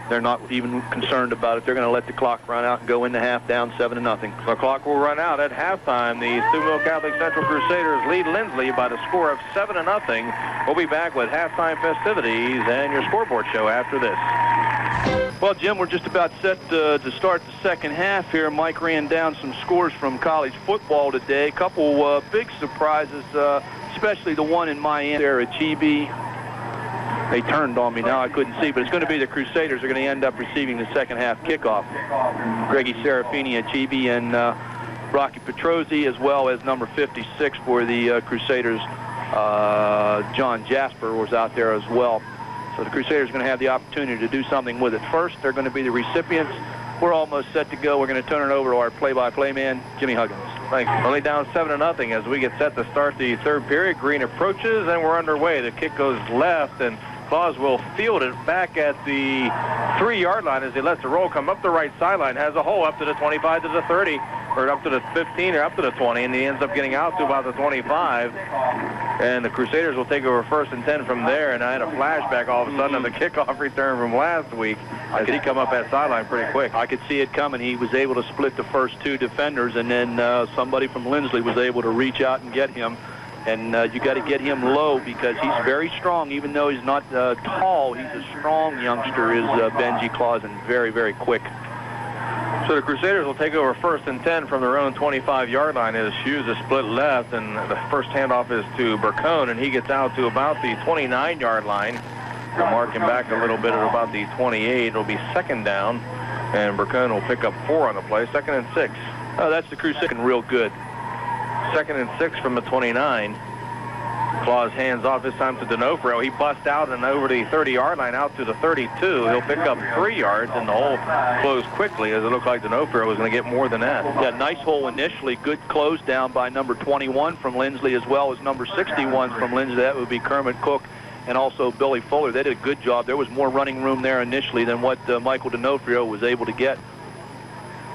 They're not even concerned about it. They're going to let the clock run out and go into half down 7-0. The clock will run out at halftime. The Steubenville Catholic Central Crusaders lead Linsly by the score of 7-0. We'll be back with halftime festivities and your scoreboard show after this. Well, Jim, we're just about set to start the second half here. Mike ran down some scores from college football today. A couple big surprises, especially the one in Miami there at GB. They turned on me now. I couldn't see, but it's going to be the Crusaders are going to end up receiving the second half kickoff. Greggy Serafini at GB and Rocky Petrozzi, as well as number 56 for the Crusaders. John Jasper was out there as well. So the Crusaders are going to have the opportunity to do something with it. First, they're going to be the recipients. We're almost set to go. We're going to turn it over to our play-by-play man, Jimmy Huggins. Thanks. Only down 7-0 as we get set to start the third period. Green approaches, and we're underway. The kick goes left, and Clause will field it back at the 3-yard line as he lets the roll come up the right sideline. Has a hole up to the 25 to the 30, or up to the 15 or up to the 20, and he ends up getting out to about the 25. And the Crusaders will take over 1st and 10 from there. And I had a flashback all of a sudden of the kickoff return from last week as he come up that sideline pretty quick. I could see it coming. He was able to split the first 2 defenders, and then somebody from Linsly was able to reach out and get him. And you got to get him low because he's very strong. Even though he's not tall, he's a strong youngster, is Benji Clause, and very, very quick. So the Crusaders will take over 1st and 10 from their own 25-yard line as Hughes is split left, and the first handoff is to Burcone, and he gets out to about the 29-yard line. They'll mark him back a little bit at about the 28. It'll be 2nd down, and Burcone will pick up 4 on the play, 2nd and 6. Oh, that's the Crusaders real good. 2nd and 6 from the 29. Clause hands off this time to D'Onofrio. He busts out and over the 30-yard line out to the 32. He'll pick up 3 yards, and the hole closed quickly as it looked like D'Onofrio was going to get more than that. Yeah, nice hole initially. Good close down by number 21 from Linsly, as well as number 61 from Linsly. That would be Kermit Cook and also Billy Fuller. They did a good job. There was more running room there initially than what Michael D'Onofrio was able to get.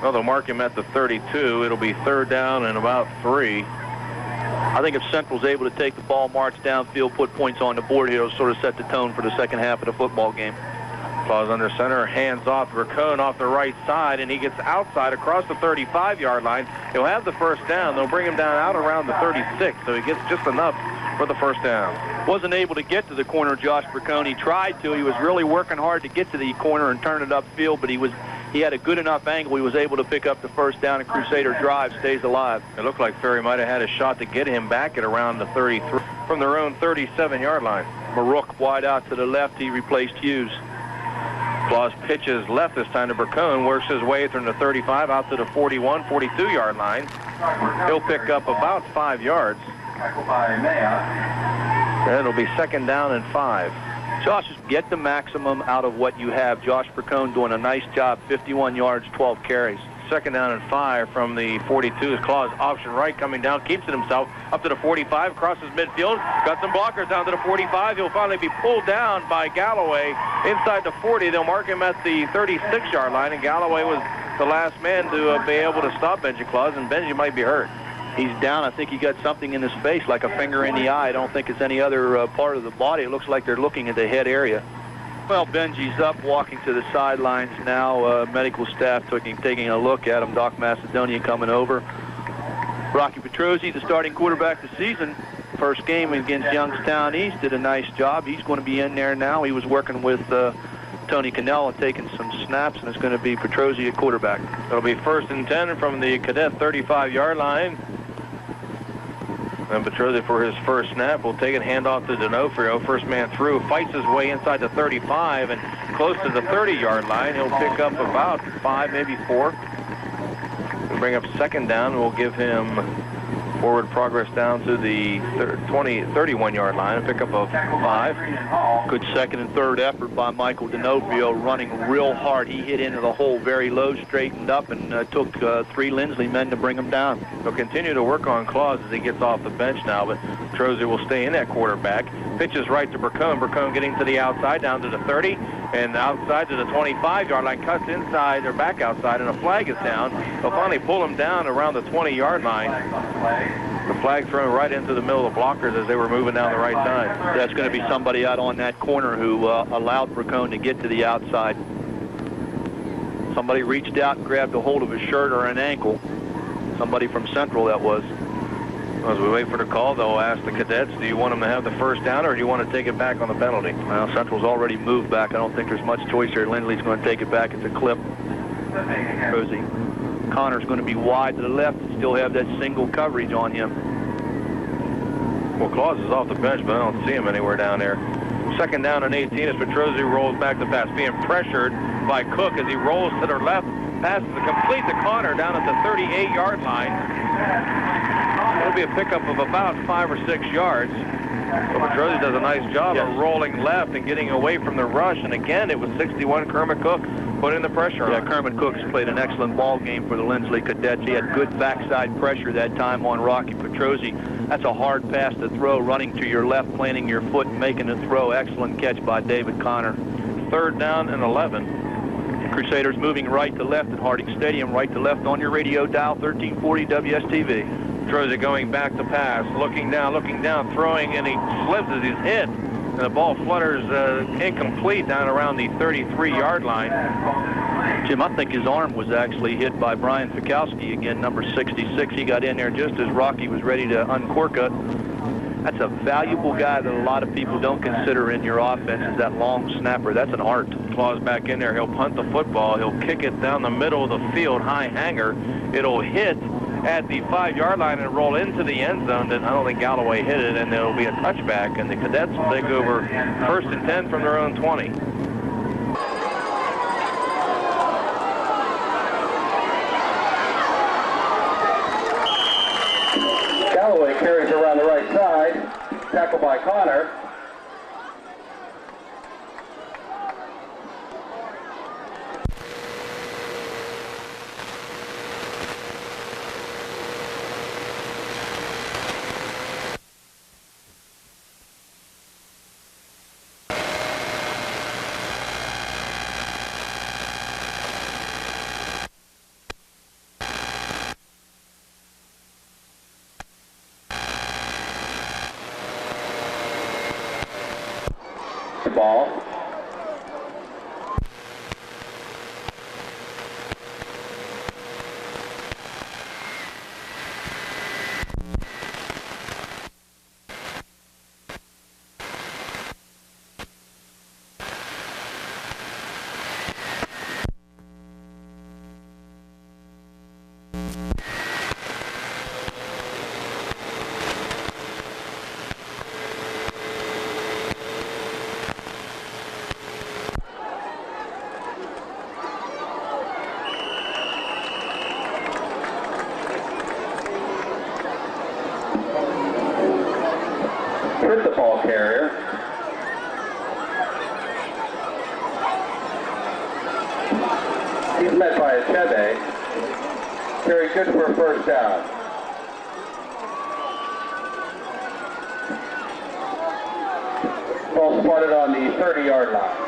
Well, they'll mark him at the 32. It'll be 3rd down and about 3. I think if Central's able to take the ball, march downfield, put points on the board here, it'll sort of set the tone for the second half of the football game. Clause under center, hands off Burcone off the right side, and he gets outside across the 35-yard line. He'll have the first down. They'll bring him down out around the 36, so he gets just enough for the first down. Wasn't able to get to the corner, Josh Burcone. He tried to. He was really working hard to get to the corner and turn it upfield, but he had a good enough angle. He was able to pick up the first down, and Crusader drive stays alive. It looked like Ferry might have had a shot to get him back at around the 33 from their own 37-yard line. Marook wide out to the left. He replaced Hughes. Clause pitches left this time to Burcone, works his way from the 35 out to the 41, 42-yard line. He'll pick up about 5 yards. And it'll be 2nd down and 5. Josh, get the maximum out of what you have. Josh Burcone doing a nice job, 51 yards, 12 carries. 2nd down and 5 from the 42. Clause option right coming down, keeps it himself up to the 45, crosses midfield, got some blockers down to the 45. He'll finally be pulled down by Galloway inside the 40. They'll mark him at the 36-yard line, and Galloway was the last man to be able to stop Benji Clause, and Benji might be hurt. He's down. I think he got something in his face, like a finger in the eye. I don't think it's any other part of the body. It looks like they're looking at the head area. Well, Benji's up, walking to the sidelines now. Medical staff taking a look at him. Doc Macedonia coming over. Rocky Petrozzi, the starting quarterback this season, first game against Youngstown East, did a nice job. He's going to be in there now. He was working with Tony Cannell and taking some snaps, and it's going to be Petrozzi at quarterback. It'll be 1st and 10 from the cadet 35-yard line. And Petrozzi, for his first snap, will take it, hand off to D'Onofrio. First man through, fights his way inside the 35 and close to the 30-yard line. He'll pick up about 5, maybe 4. We'll bring up 2nd down. We'll give him forward progress down to the 31-yard line and pick up a 5. Good 2nd and 3rd effort by Michael D'Onofrio, running real hard. He hit into the hole very low, straightened up, and took 3 Linsly men to bring him down. He'll continue to work on Clause as he gets off the bench now, but Petrozzi will stay in at quarterback. Pitches right to Burcone. Burcone getting to the outside, down to the 30, and outside to the 25-yard line, cuts inside or back outside, and a flag is down. They'll finally pull him down around the 20-yard line. The flag thrown right into the middle of the blockers as they were moving down the right side. That's going to be somebody out on that corner who allowed Burcone to get to the outside. Somebody reached out and grabbed a hold of his shirt or an ankle. Somebody from Central, that was. As we wait for the call, they'll ask the cadets, do you want them to have the first down or do you want to take it back on the penalty? Well, Central's already moved back. I don't think there's much choice here. Lindley's going to take it back. It's a clip. Rosie. Connor's going to be wide to the left and still have that single coverage on him. Well, Clause is off the bench, but I don't see him anywhere down there. 2nd down and 18 as Petrozzi rolls back the pass, being pressured by Cook as he rolls to the left. Pass is complete to Connor down at the 38-yard line. It'll be a pickup of about 5 or 6 yards. But Petrozzi does a nice job of rolling left and getting away from the rush. And again, it was 61 Kermit Cook putting the pressure on. Yeah, Kermit Cook's played an excellent ball game for the Linsly cadets. He had good backside pressure that time on Rocky Petrozzi. That's a hard pass to throw, running to your left, planting your foot, and making the throw. Excellent catch by David Connor. 3rd down and 11. Crusaders moving right to left at Harding Stadium, right to left on your radio dial, 1340 WSTV. Petrozzi going back to pass, looking down, throwing, and he slips as he's hit. And the ball flutters incomplete down around the 33-yard line. Jim, I think his arm was actually hit by Brian Fikowski, again, number 66. He got in there just as Rocky was ready to uncork it. That's a valuable guy that a lot of people don't consider in your offense, is that long snapper. That's an art. Clause back in there. He'll punt the football. He'll kick it down the middle of the field, high hanger. It'll hit at the 5-yard line and roll into the end zone. And I don't think Galloway hit it, and there'll be a touchback. And the cadets will take over 1st and 10 from their own 20. Galloway carries around the right side. Tackled by Connor. Ball. Hit the ball carrier. He's met by Achebe. Carry good for a 1st down. Ball spotted on the 30-yard line.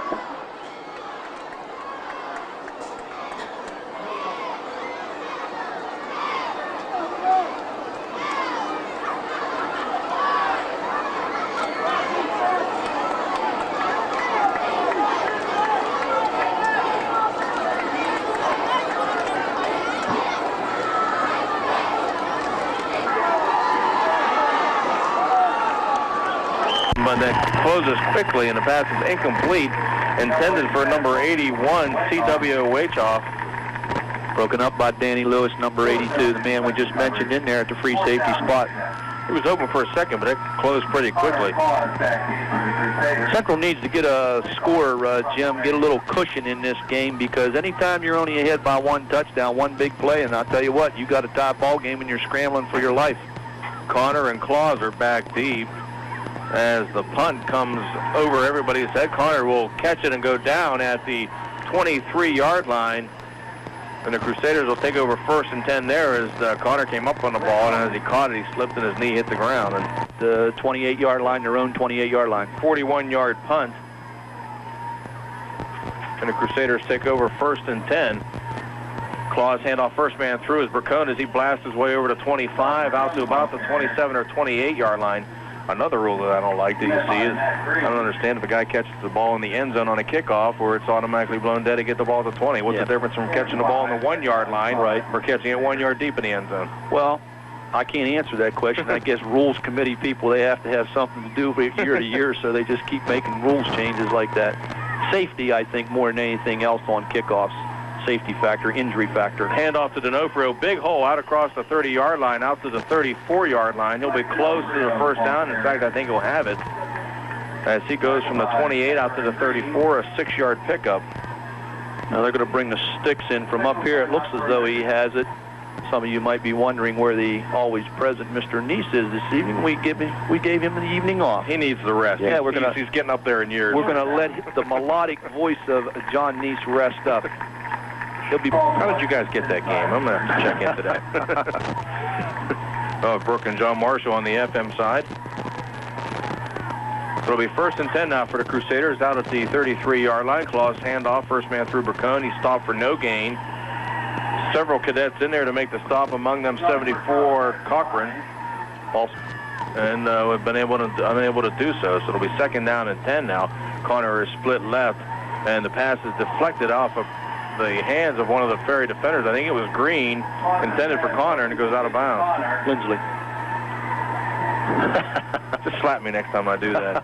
but that closes quickly, and the pass is incomplete, intended for number 81, CWH off. Broken up by Danny Lewis, number 82, the man we just mentioned in there at the free safety spot. It was open for a second, but it closed pretty quickly. Central needs to get a score, Jim, get a little cushion in this game, because anytime you're only ahead by one touchdown, one big play, and I'll tell you what, you got a tie ball game and you're scrambling for your life. Connor and Clause are back deep as the punt comes over everybody's head. Connor will catch it and go down at the 23-yard line. And the Crusaders will take over 1st and 10 there as Connor came up on the ball, and as he caught it, he slipped and his knee hit the ground. And the 28-yard line, their own 28-yard line. 41-yard punt. And the Crusaders take over 1st and 10. Clause handoff first man through as Bracone as he blasts his way over to 25, out to about the 27 or 28-yard line. Another rule that I don't like that you see is I don't understand if a guy catches the ball in the end zone on a kickoff where it's automatically blown dead to get the ball to 20. What's the difference from catching the ball on the 1-yard line or catching it 1 yard deep in the end zone? Well, I can't answer that question. I guess rules committee people, they have to have something to do year to year, so they just keep making rules changes like that. Safety, I think, more than anything else on kickoffs. Safety factor, injury factor. Handoff to D'Onofrio, big hole out across the 30-yard line, out to the 34-yard line. He'll be close to the first down. In fact, I think he'll have it as he goes from the 28 out to the 34, a 6-yard pickup. Now they're going to bring the sticks in from up here. It looks as though he has it. Some of you might be wondering where the always present Mr. Neese is this evening. We gave him the evening off. He needs the rest. Yeah, he's getting up there in years. We're going to let the melodic voice of John Neese rest up. How did you guys get that game? I'm going to have to check into that. Brooke and John Marshall on the FM side. It'll be 1st and 10 now for the Crusaders out at the 33-yard line. Clause handoff, first man through Bracone. He stopped for no gain. Several cadets in there to make the stop, among them 74 Cochran. And we've been unable to do so. So it'll be 2nd down and 10 now. Connor is split left, and the pass is deflected off of the hands of one of the Ferry defenders. I think it was Green, intended for Connor, and it goes out of bounds. Linsly. Just slap me next time I do that.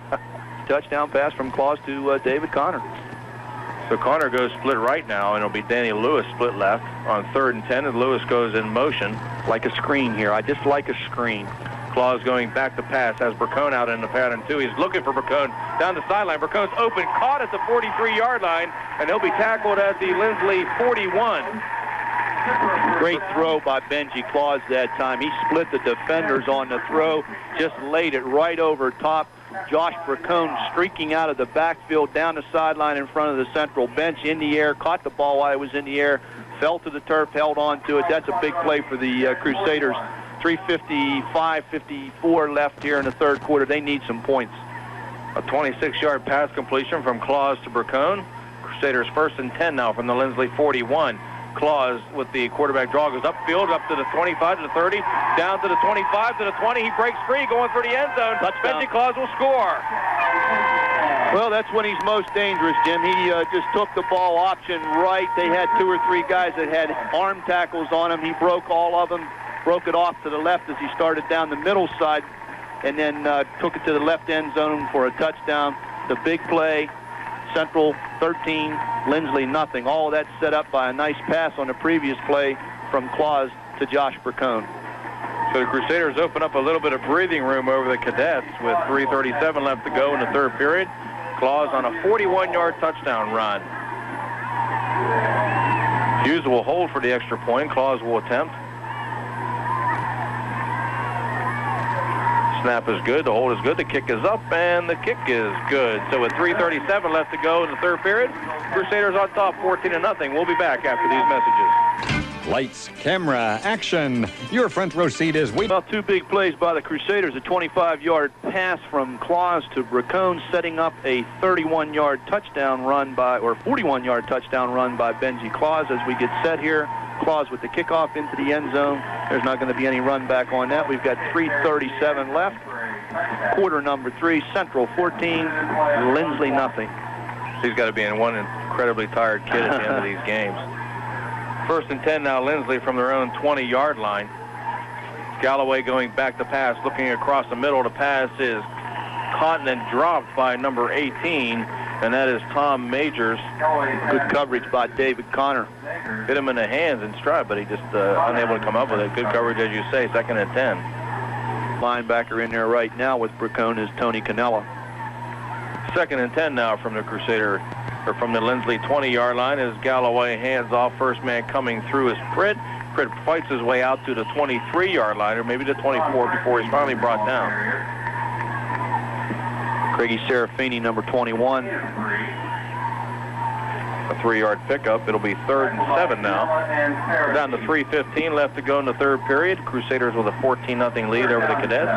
Touchdown pass from Clause to David Connor. So Connor goes split right now, and it'll be Danny Lewis split left on 3rd and 10, and Lewis goes in motion. Like a screen here. I just like a screen. Clause going back to pass, has Bracone out in the pattern too. He's looking for Bracone down the sideline. Bracone's open, caught at the 43-yard line, and he'll be tackled at the Linsly 41. Great throw by Benji Clause that time. He split the defenders on the throw, just laid it right over top. Josh Bracone streaking out of the backfield down the sideline in front of the Central bench, in the air, caught the ball while it was in the air, fell to the turf, held on to it. That's a big play for the Crusaders. 3:55-54 left here in the 3rd quarter. They need some points. A 26-yard pass completion from Clause to Bracone. Crusaders 1st and 10 now from the Linsly 41. Clause with the quarterback draw goes upfield, up to the 25 to the 30, down to the 25 to the 20. He breaks free, going for the end zone. Benji Clause will score. Well, that's when he's most dangerous, Jim. He just took the ball option right. They had 2 or 3 guys that had arm tackles on him. He broke all of them, broke it off to the left as he started down the middle side, and then took it to the left end zone for a touchdown. The big play, Central 13, Linsly nothing. All of that set up by a nice pass on the previous play from Clause to Josh Bracone. So the Crusaders open up a little bit of breathing room over the Cadets with 3:37 left to go in the 3rd period. Clause on a 41-yard touchdown run. Hughes will hold for the extra point. Clause will attempt. Snap is good, the hold is good, the kick is up, and the kick is good. So with 3:37 left to go in the 3rd period, Crusaders on top 14-0. We'll be back after these messages. Lights, camera, action. Your front row seat is waiting. Well, 2 big plays by the Crusaders. A 25-yard pass from Clause to Bracone, setting up a 31-yard touchdown run by, or 41-yard touchdown run by Benji Clause. As we get set here, Clause with the kickoff into the end zone. There's not going to be any run back on that. We've got 3:37 left. Quarter number 3, Central 14, Linsly nothing. He's got to be in one incredibly tired kid at the end of these games. 1st and 10 now, Linsly from their own 20-yard line. Galloway going back to pass, looking across the middle. The pass is caught and then dropped by number 18, and that is Tom Majors. Good coverage by David Connor. Hit him in the hands in stride, but he just unable to come up with it. Good coverage, as you say, 2nd and 10. Linebacker in there right now with Bracone is Tony Canella. 2nd and 10 now from the Crusader, or from the Linsly 20-yard line, as Galloway hands off. First man coming through is Pritt. Pritt fights his way out to the 23-yard line, or maybe the 24 before he's finally brought down. Craigie Serafini, number 21. A 3-yard pickup. It'll be 3rd and 7 now. We're down to 3:15 left to go in the 3rd period. Crusaders with a 14-0 lead over the Cadets.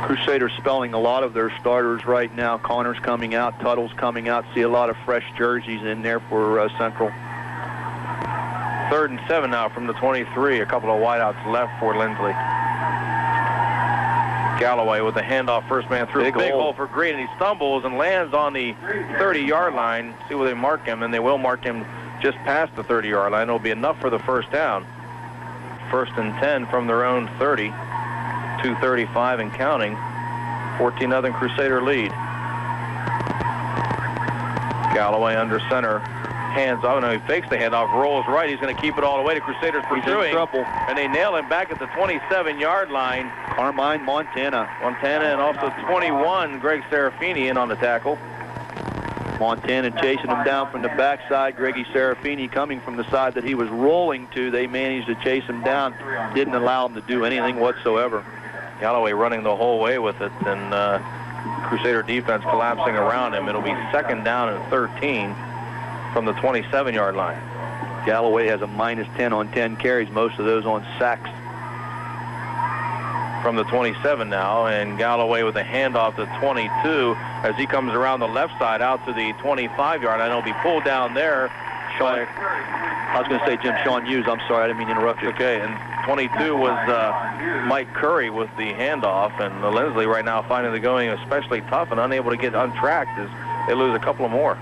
Crusaders spelling a lot of their starters right now. Connor's coming out, Tuttle's coming out. See a lot of fresh jerseys in there for Central. 3rd and 7 now from the 23. A couple of wideouts left for Linsly. Galloway with the handoff, first man through. Big hole for Green, and he stumbles and lands on the 30-yard line. See where they mark him, and they will mark him just past the 30-yard line. It'll be enough for the first down. 1st and 10 from their own 30. 2:35 and counting. 14-0 Crusader lead. Galloway under center. Hands off. No, he fakes the handoff, rolls right. He's going to keep it all the way. The Crusaders pursuing. Trouble. And they nail him back at the 27-yard line. Carmine Montana. And also 21, Greg Serafini in on the tackle. Montana chasing him down from the backside. Greggy Serafini coming from the side that he was rolling to. They managed to chase him down. Didn't allow him to do anything whatsoever. Galloway running the whole way with it, and Crusader defense collapsing around him. It'll be 2nd down and 13 from the 27-yard line. Galloway has a -10 on 10 carries, most of those on sacks. From the 27 now, and Galloway with a handoff to 22 as he comes around the left side out to the 25-yard line. He'll be pulled down there. I was going to say Sean Hughes. I'm sorry, I didn't mean to interrupt you. Okay, and 22 was Mike Curry with the handoff, and Linsly right now finding the going especially tough and unable to get untracked as they lose a couple of more.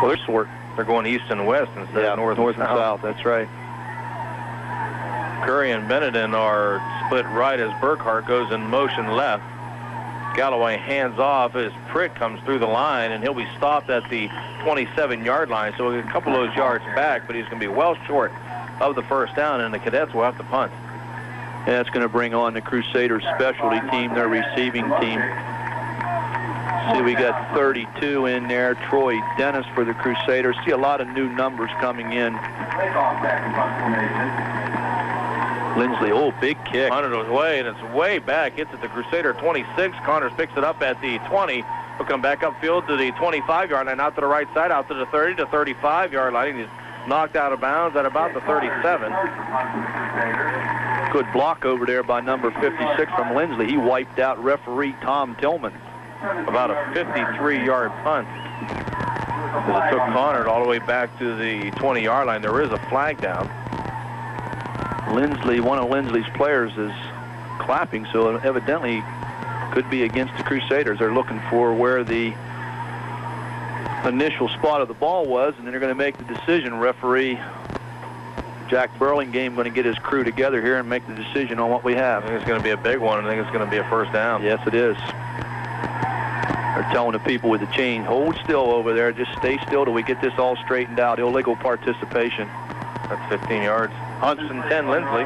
Well, they're going east and west instead of north and south. That's right. Curry and Benedin are split right as Burkhart goes in motion left. Galloway hands off as Pritt comes through the line, and he'll be stopped at the 27-yard line. So a couple of those yards back, but he's going to be well short of the first down, and the Cadets will have to punt. And that's going to bring on the Crusaders specialty team, their receiving team. See, we got 32 in there. Troy Dennis for the Crusaders. See a lot of new numbers coming in. Linsly, big kick. Hunted his way, and it's way back. Hits at the Crusader 26. Connors picks it up at the 20. He'll come back upfield to the 25-yard line, out to the right side, out to the 30 to 35-yard line. He's knocked out of bounds at about the 37. Good block over there by number 56 from Linsly. He wiped out referee Tom Tillman. About a 53-yard punt. As it took Connor all the way back to the 20-yard line. There is a flag down. Linsly, one of Linsly's players, is clapping, so evidently could be against the Crusaders. They're looking for where the initial spot of the ball was, and then they're going to make the decision. Referee Jack Burlingame going to get his crew together here and make the decision on what we have. I think it's going to be a big one. I think it's going to be a first down. Yes, it is. They're telling the people with the chain, hold still over there. Just stay still till we get this all straightened out. Illegal participation. That's 15 yards. Hudson 10, Linsly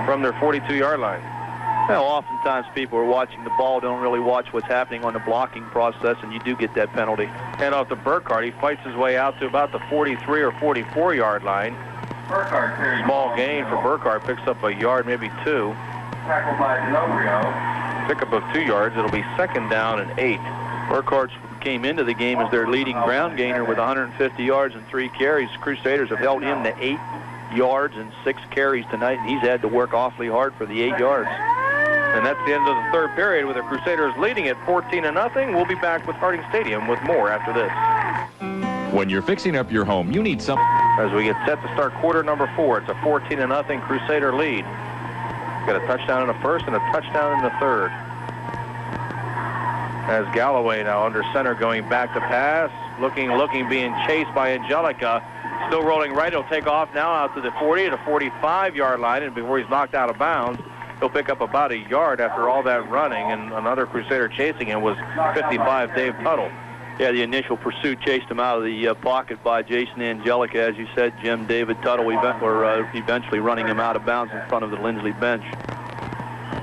from their 42-yard line. Well, oftentimes people are watching the ball, don't really watch what's happening on the blocking process, and you do get that penalty. Hand off to Burkhart. He fights his way out to about the 43 or 44-yard line. Small gain for Burkhart. Picks up a yard, maybe two. Tackled by D'Onofrio. Pickup of 2 yards. It'll be 2nd down and 8. Burkhart came into the game as their leading ground gainer with 150 yards and 3 carries. Crusaders have held him to 8 yards and 6 carries tonight, and he's had to work awfully hard for the 8 yards. And that's the end of the 3rd period with the Crusaders leading at 14-0. We'll be back with Harding Stadium with more after this. When you're fixing up your home, you need some. As we get set to start quarter number 4, it's a 14-0 Crusader lead. Got a touchdown in the first and a touchdown in the third. As Galloway now under center going back to pass. Looking, being chased by Angelica. Still rolling right. He'll take off now out to the 40 to 45-yard line, and before he's knocked out of bounds. He'll pick up about a yard after all that running, and another Crusader chasing him was 55 Dave Tuttle. Yeah, the initial pursuit chased him out of the pocket by Jason Angelica, as you said, Jim. David Tuttle eventually running him out of bounds in front of the Linsly bench.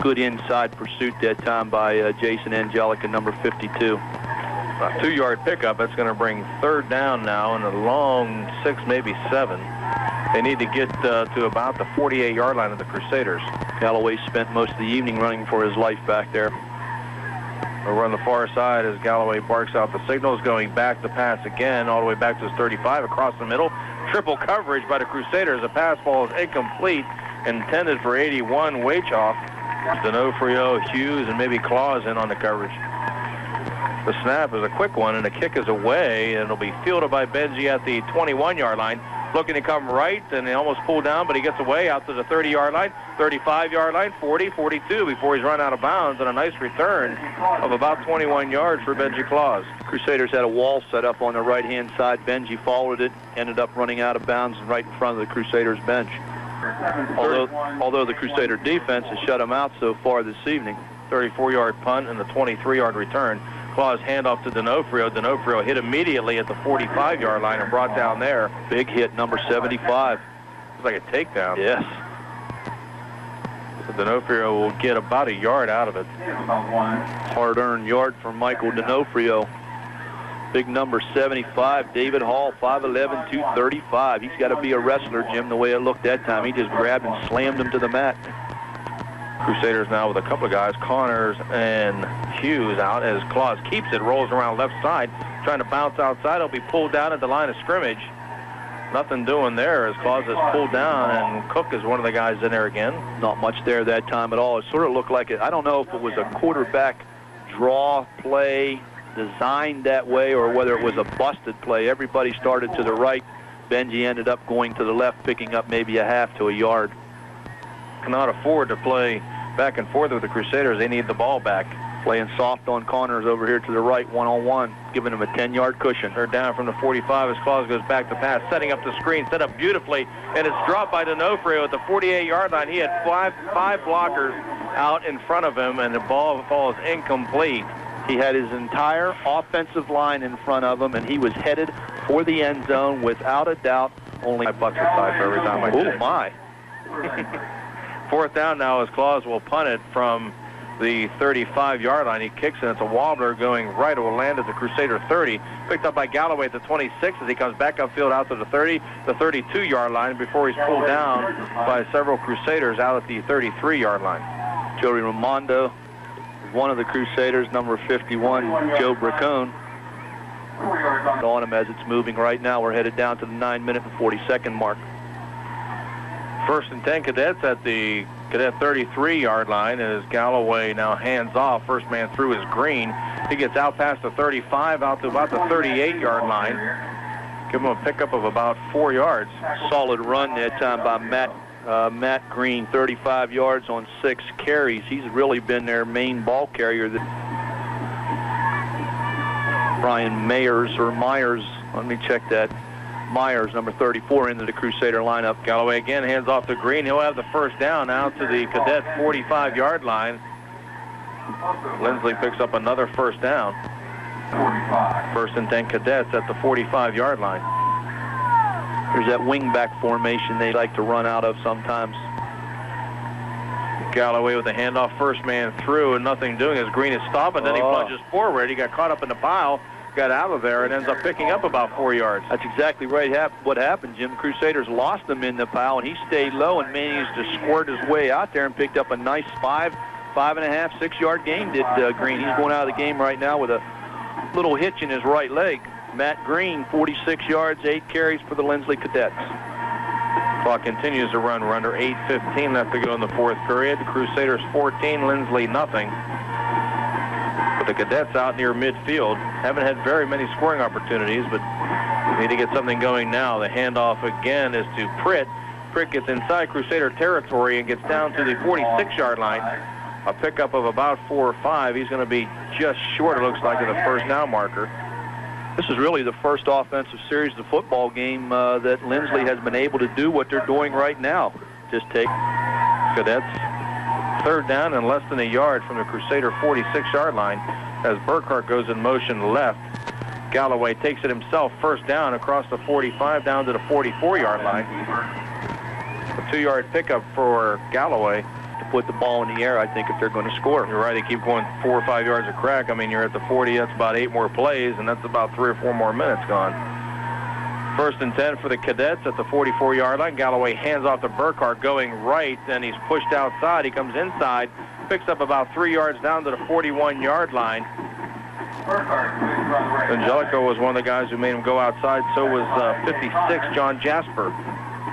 Good inside pursuit that time by Jason Angelica, number 52. A 2-yard pickup. That's going to bring third down now and a long 6, maybe 7. They need to get to about the 48-yard line of the Crusaders. Galloway spent most of the evening running for his life back there. Over on the far side as Galloway barks out the signals, going back to pass again, all the way back to his 35, across the middle. Triple coverage by the Crusaders. The pass ball is incomplete, intended for 81, Wachoff. D'Onofrio, Hughes, and maybe Clause in on the coverage. The snap is a quick one, and the kick is away, and it'll be fielded by Benji at the 21-yard line. Looking to come right, and he almost pulled down, but he gets away out to the 30-yard line, 35-yard line, 40, 42 before he's run out of bounds, and a nice return of about 21 yards for Benji Clause. Crusaders had a wall set up on the right-hand side. Benji followed it, ended up running out of bounds right in front of the Crusaders bench. Although the Crusader defense has shut him out so far this evening. 34-yard punt and the 23-yard return. Clause handoff to D'Onofrio. D'Onofrio hit immediately at the 45-yard line and brought down there. Big hit, number 75. It's like a takedown. Yes. So D'Onofrio will get about a yard out of it. Hard-earned yard for Michael D'Onofrio. Big number 75, David Hall, 5'11", 235. He's got to be a wrestler, Jim, the way it looked that time. He just grabbed and slammed him to the mat. Crusaders now with a couple of guys, Connors and Hughes out as Clause keeps it, rolls around left side, trying to bounce outside. He'll be pulled down at the line of scrimmage. Nothing doing there as Clause is pulled down, and Cook is one of the guys in there again. Not much there that time at all. It sort of looked like it. I don't know if it was a quarterback draw play designed that way or whether it was a busted play. Everybody started to the right. Benji ended up going to the left, picking up maybe a half to a yard. Cannot afford to play back and forth with the Crusaders. They need the ball back. Playing soft on Connors over here to the right, one-on-one, giving him a 10-yard cushion. They're down from the 45 as Clause goes back to pass, setting up the screen, set up beautifully, and it's dropped by D'Onofrio at the 48-yard line. He had five blockers out in front of him, and the ball falls incomplete. He had his entire offensive line in front of him, and he was headed for the end zone without a doubt. Only $5 aside for every time I check. Oh, my. Fourth down now as Clause will punt it from the 35-yard line. He kicks and it's a wobbler going right. It will land at the Crusader 30. Picked up by Galloway at the 26 as he comes back upfield out to the 30, the 32-yard line before he's pulled down by several Crusaders out at the 33-yard line. Joey Raimondo, one of the Crusaders, number 51, Joe Bracone. On him as it's moving right now. We're headed down to the 9-minute and 40-second mark. 1st and 10 Cadets at the Cadet 33-yard line as Galloway now hands off. First man through is Green. He gets out past the 35, out to about the 38-yard line. Give him a pickup of about 4 yards. Solid run that time by Matt Green, 35 yards on 6 carries. He's really been their main ball carrier. Brian Myers, let me check that. Myers, number 34, into the Crusader lineup. Galloway again hands off to Green. He'll have the first down out to the Cadet 45-yard line. Linsly picks up another first down. 1st and 10 Cadets at the 45-yard line. There's that wing-back formation they like to run out of sometimes. Galloway with the handoff, first man through, and nothing doing as Green is stopping. Then he plunges forward. He got caught up in the pile, got out of there, and ends up picking up about 4 yards. That's exactly right. What happened, Jim. Crusaders lost him in the pile, and he stayed low and managed to squirt his way out there and picked up a nice 5.5, 6-yard gain, did Green. He's going out of the game right now with a little hitch in his right leg. Matt Green, 46 yards, 8 carries for the Linsly Cadets. Clock continues to run. We're under 8:15 left to go in the 4th period. The Crusaders 14, Linsly nothing. But the Cadets out near midfield haven't had very many scoring opportunities, but need to get something going now. The handoff again is to Pritt. Pritt gets inside Crusader territory and gets down to the 46-yard line. A pickup of about 4 or 5. He's going to be just short, it looks like, of the first down marker. This is really the first offensive series of the football game that Linsly has been able to do what they're doing right now. Just take Cadets Third down and less than a yard from the Crusader 46-yard line as Burkhart goes in motion left. Galloway takes it himself, first down across the 45 down to the 44-yard line. A 2-yard pickup for Galloway to put the ball in the air, I think, if they're going to score. You're right, they keep going 4 or 5 yards a crack. I mean, you're at the 40, that's about 8 more plays, and that's about 3 or 4 more minutes gone. First and 10 for the Cadets at the 44-yard line. Galloway hands off to Burkhart going right, and he's pushed outside. He comes inside, picks up about 3 yards down to the 41-yard line. Angelico was one of the guys who made him go outside. So was 56, John Jasper.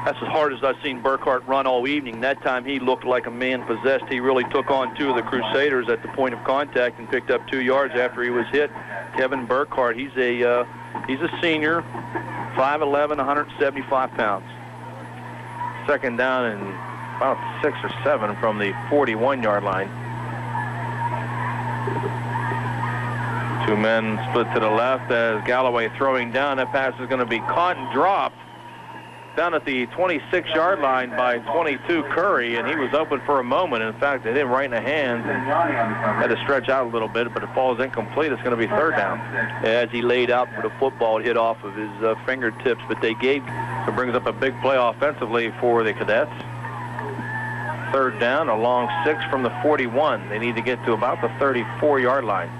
That's as hard as I've seen Burkhart run all evening. That time he looked like a man possessed. He really took on 2 of the Crusaders at the point of contact and picked up 2 yards after he was hit. Kevin Burkhart, he's a senior, 5'11", 175 pounds. Second down and about 6 or 7 from the 41-yard line. 2 men split to the left as Galloway throwing down. That pass is going to be caught and dropped down at the 26-yard line by 22 Curry, and he was open for a moment. In fact, it hit him right in the hands and had to stretch out a little bit, but it falls incomplete. It's going to be third down. As he laid out for the football, it hit off of his fingertips, but they gave. So it brings up a big play offensively for the Cadets. Third down, a long 6 from the 41. They need to get to about the 34-yard line.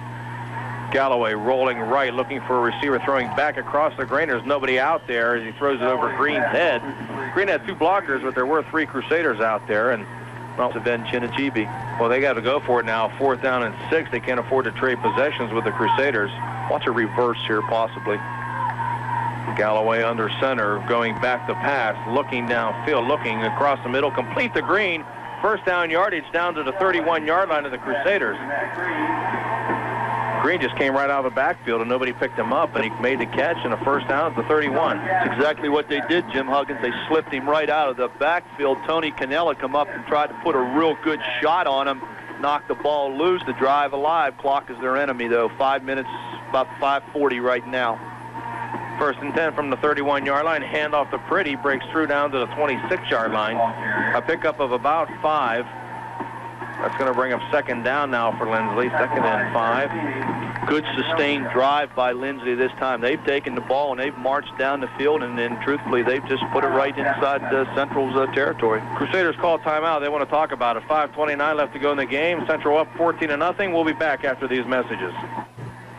Galloway rolling right, looking for a receiver, throwing back across the green. There's nobody out there as he throws it over Green's head. Green had 2 blockers, but there were 3 Crusaders out there. And well, to Ben Chinichibi. Well, they got to go for it now. 4th down and 6. They can't afford to trade possessions with the Crusaders. Watch a reverse here, possibly. Galloway under center, going back to pass, looking downfield, looking across the middle, complete to Green. First down yardage down to the 31-yard line of the Crusaders. Green just came right out of the backfield and nobody picked him up, and he made the catch and a first down at the 31. That's exactly what they did, Jim Huggins. They slipped him right out of the backfield. Tony Cannella come up and tried to put a real good shot on him, knocked the ball loose. The drive alive. Clock is their enemy, though. 5 minutes, about 5:40 right now. First and 10 from the 31-yard line. Handoff to Pretty, breaks through down to the 26-yard line. A pickup of about 5. That's going to bring up second down now for Linsly. Second and 5. Good sustained drive by Linsly this time. They've taken the ball and they've marched down the field, and then truthfully they've just put it right inside Central's territory. Crusaders call timeout. They want to talk about it. 5:29 left to go in the game. Central up 14-0. We'll be back after these messages.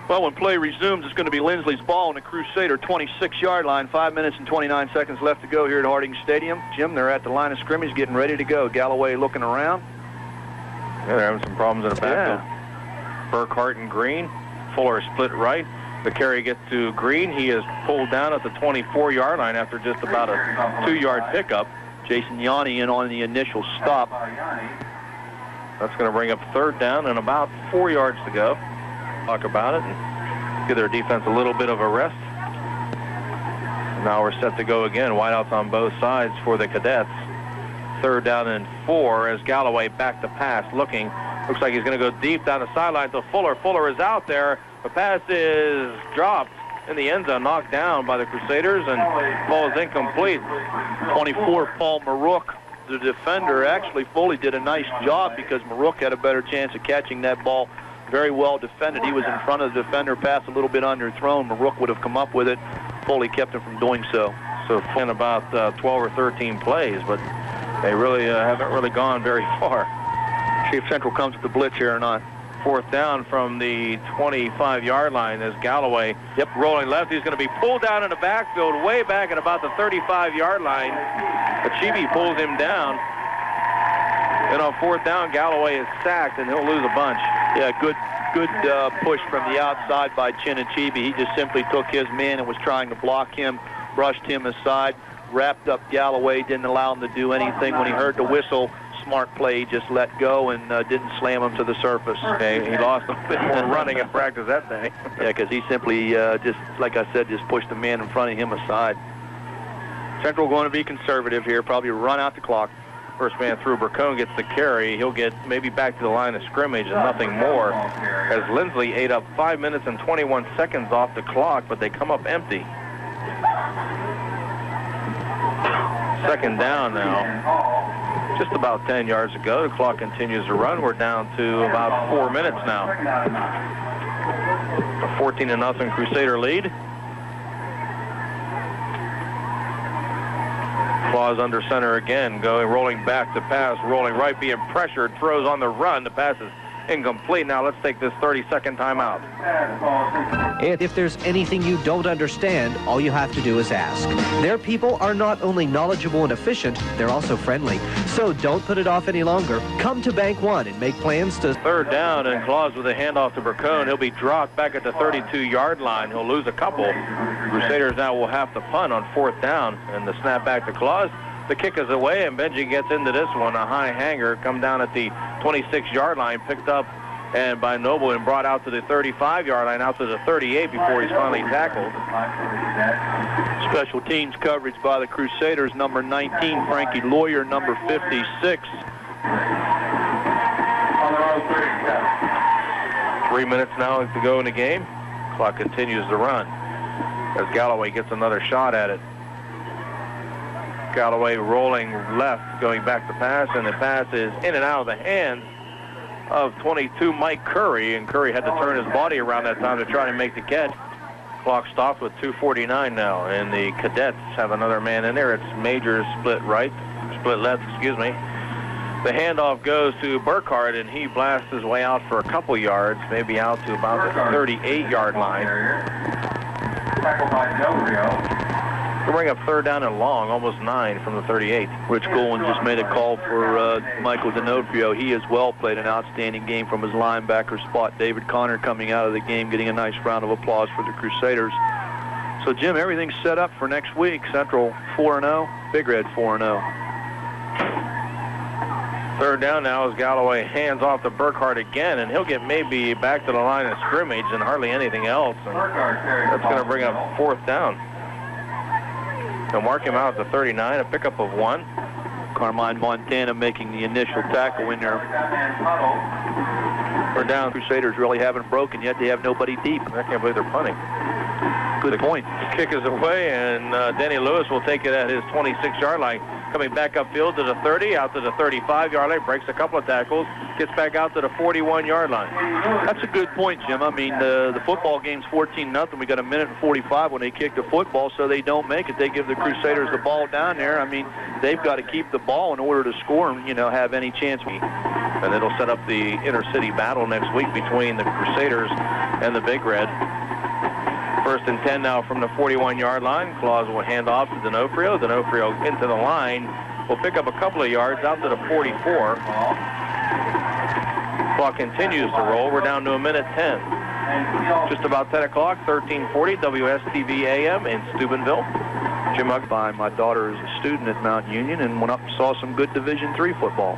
Well, when play resumes, it's going to be Linsly's ball on the Crusader 26-yard line. 5 minutes and 29 seconds left to go here at Harding Stadium. Jim, they're at the line of scrimmage getting ready to go. Galloway looking around. Yeah, they're having some problems in the backfield. Burkhart and Green. Fuller split right. The carry gets to Green. He is pulled down at the 24-yard line after just about a 2-yard pickup. Jason Yanni in on the initial stop. That's going to bring up third down and about 4 yards to go. Talk about it and give their defense a little bit of a rest. Now we're set to go again. Wideouts on both sides for the Cadets. Third down and 4 as Galloway back to pass, looking. Looks like he's going to go deep down the sideline to Fuller. Fuller is out there. The pass is dropped in the end zone, knocked down by the Crusaders, and ball is incomplete. 24, Paul Marook, the defender, actually Foley did a nice job because Marook had a better chance of catching that ball. Very well defended. He was in front of the defender, pass a little bit underthrown. Marook would have come up with it. Foley kept him from doing so. So in about 12 or 13 plays, but they really haven't really gone very far. See if Central comes with the blitz here or not. Fourth down from the 25-yard line as Galloway rolling left. He's going to be pulled down in the backfield way back at about the 35-yard line. Achibi pulls him down. And on fourth down, Galloway is sacked, and he'll lose a bunch. Yeah, good push from the outside by Chinichibi. He just simply took his man and was trying to block him, brushed him aside, wrapped up Galloway, didn't allow him to do anything. When he heard the whistle, smart play, he just let go and didn't slam him to the surface. Okay, he lost a bit more running in practice that day. Yeah, because he simply just, like I said, just pushed the man in front of him aside. Central going to be conservative here, probably run out the clock. First man through, Burcone gets the carry. He'll get maybe back to the line of scrimmage and nothing more. As Linsly ate up 5 minutes and 21 seconds off the clock, but they come up empty. Second down now. just about 10 yards to go. The clock continues to run. We're down to about 4 minutes now. A 14-0 Crusader lead. Clause under center again, rolling back to pass, rolling right, being pressured, throws on the run. The pass is incomplete. Now let's take this 30-second timeout. If there's anything you don't understand, all you have to do is ask. Their people are not only knowledgeable and efficient, they're also friendly. So don't put it off any longer. Come to Bank One and make plans to... Third down, and Clause with a handoff to Burcone. He'll be dropped back at the 32-yard line. He'll lose a couple. Crusaders now will have to punt on 4th down, and the snap back to Clause. The kick is away, and Benji gets into this one. A high hanger come down at the 26-yard line, picked up and by Noble and brought out to the 35-yard line, out to the 38 before he's finally tackled. Special teams coverage by the Crusaders, number 19, Frankie Lawyer, number 56. 3 minutes now to go in the game. Clock continues to run as Galloway gets another shot at it. Galloway rolling left, going back to pass, and the pass is in and out of the hands of 22 Mike Curry, and Curry had to turn his body around that time to try to make the catch. Clock stopped with 2:49 now, and the Cadets have another man in there. It's Majors split left, excuse me. The handoff goes to Burkhardt, and he blasts his way out for a couple yards, maybe out to about the 38-yard line. Tackled by Del Rio. We'll bring up 3rd down and long, almost 9 from the 38. Rich Golan just made a call for Michael D'Onofrio. He as well played an outstanding game from his linebacker spot. David Connor coming out of the game, getting a nice round of applause for the Crusaders. So, Jim, everything's set up for next week. Central 4-0, Big Red 4-0. 3rd down now as Galloway hands off to Burkhardt again, and he'll get maybe back to the line of scrimmage and hardly anything else. And that's going to bring up 4th down. They'll mark him out at the 39, a pickup of 1. Carmine Montana making the initial tackle in there. We're down. Crusaders really haven't broken yet. They have nobody deep. I can't believe they're punting. Good point. Kick is away, and Denny Lewis will take it at his 26-yard line. Coming back upfield to the 30, out to the 35-yard line, breaks a couple of tackles, gets back out to the 41-yard line. That's a good point, Jim. I mean, the football game's 14-0. We got a minute and 45 when they kick the football, so they don't make it. They give the Crusaders the ball down there. I mean, they've got to keep the ball in order to score and, have any chance. And it'll set up the inter-city battle next week between the Crusaders and the Big Red. 1st and 10 now from the 41-yard line. Clause will hand off to D'Onofrio. D'Onofrio into the line. Will pick up a couple of yards out to the 44. Clock continues to roll. We're down to a minute 10. Just about 10 o'clock, 1340 WSTV AM in Steubenville. Jim Huck by my daughter is a student at Mount Union and went up and saw some good Division III football.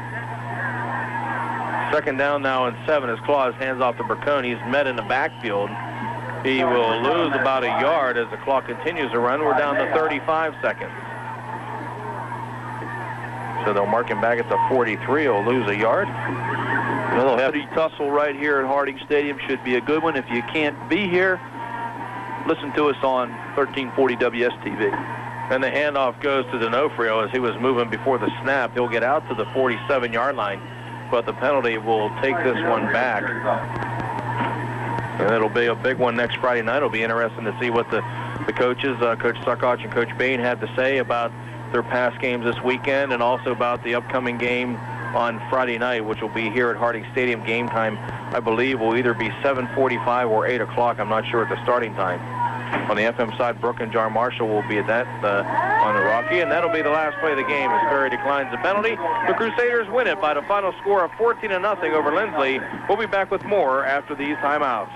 2nd down now and 7 as Clause hands off to Burcone. He's met in the backfield. He will lose about a yard as the clock continues to run. We're down to 35 seconds. So they'll mark him back at the 43. He'll lose a yard. A little heavy tussle right here at Harding Stadium. Should be a good one. If you can't be here, listen to us on 1340 WSTV. And the handoff goes to D'Onofrio as he was moving before the snap. He'll get out to the 47-yard line, but the penalty will take this one back. And it'll be a big one next Friday night. It'll be interesting to see what the coaches, Coach Suckoch and Coach Bain, have to say about their past games this weekend and also about the upcoming game on Friday night, which will be here at Harding Stadium. Game time, I believe, will either be 7:45 or 8 o'clock. I'm not sure at the starting time. On the FM side, Brooke and Jar Marshall will be at that on the Rocky, and that'll be the last play of the game as Perry declines the penalty. The Crusaders win it by the final score of 14-0 over Linsly. We'll be back with more after these timeouts.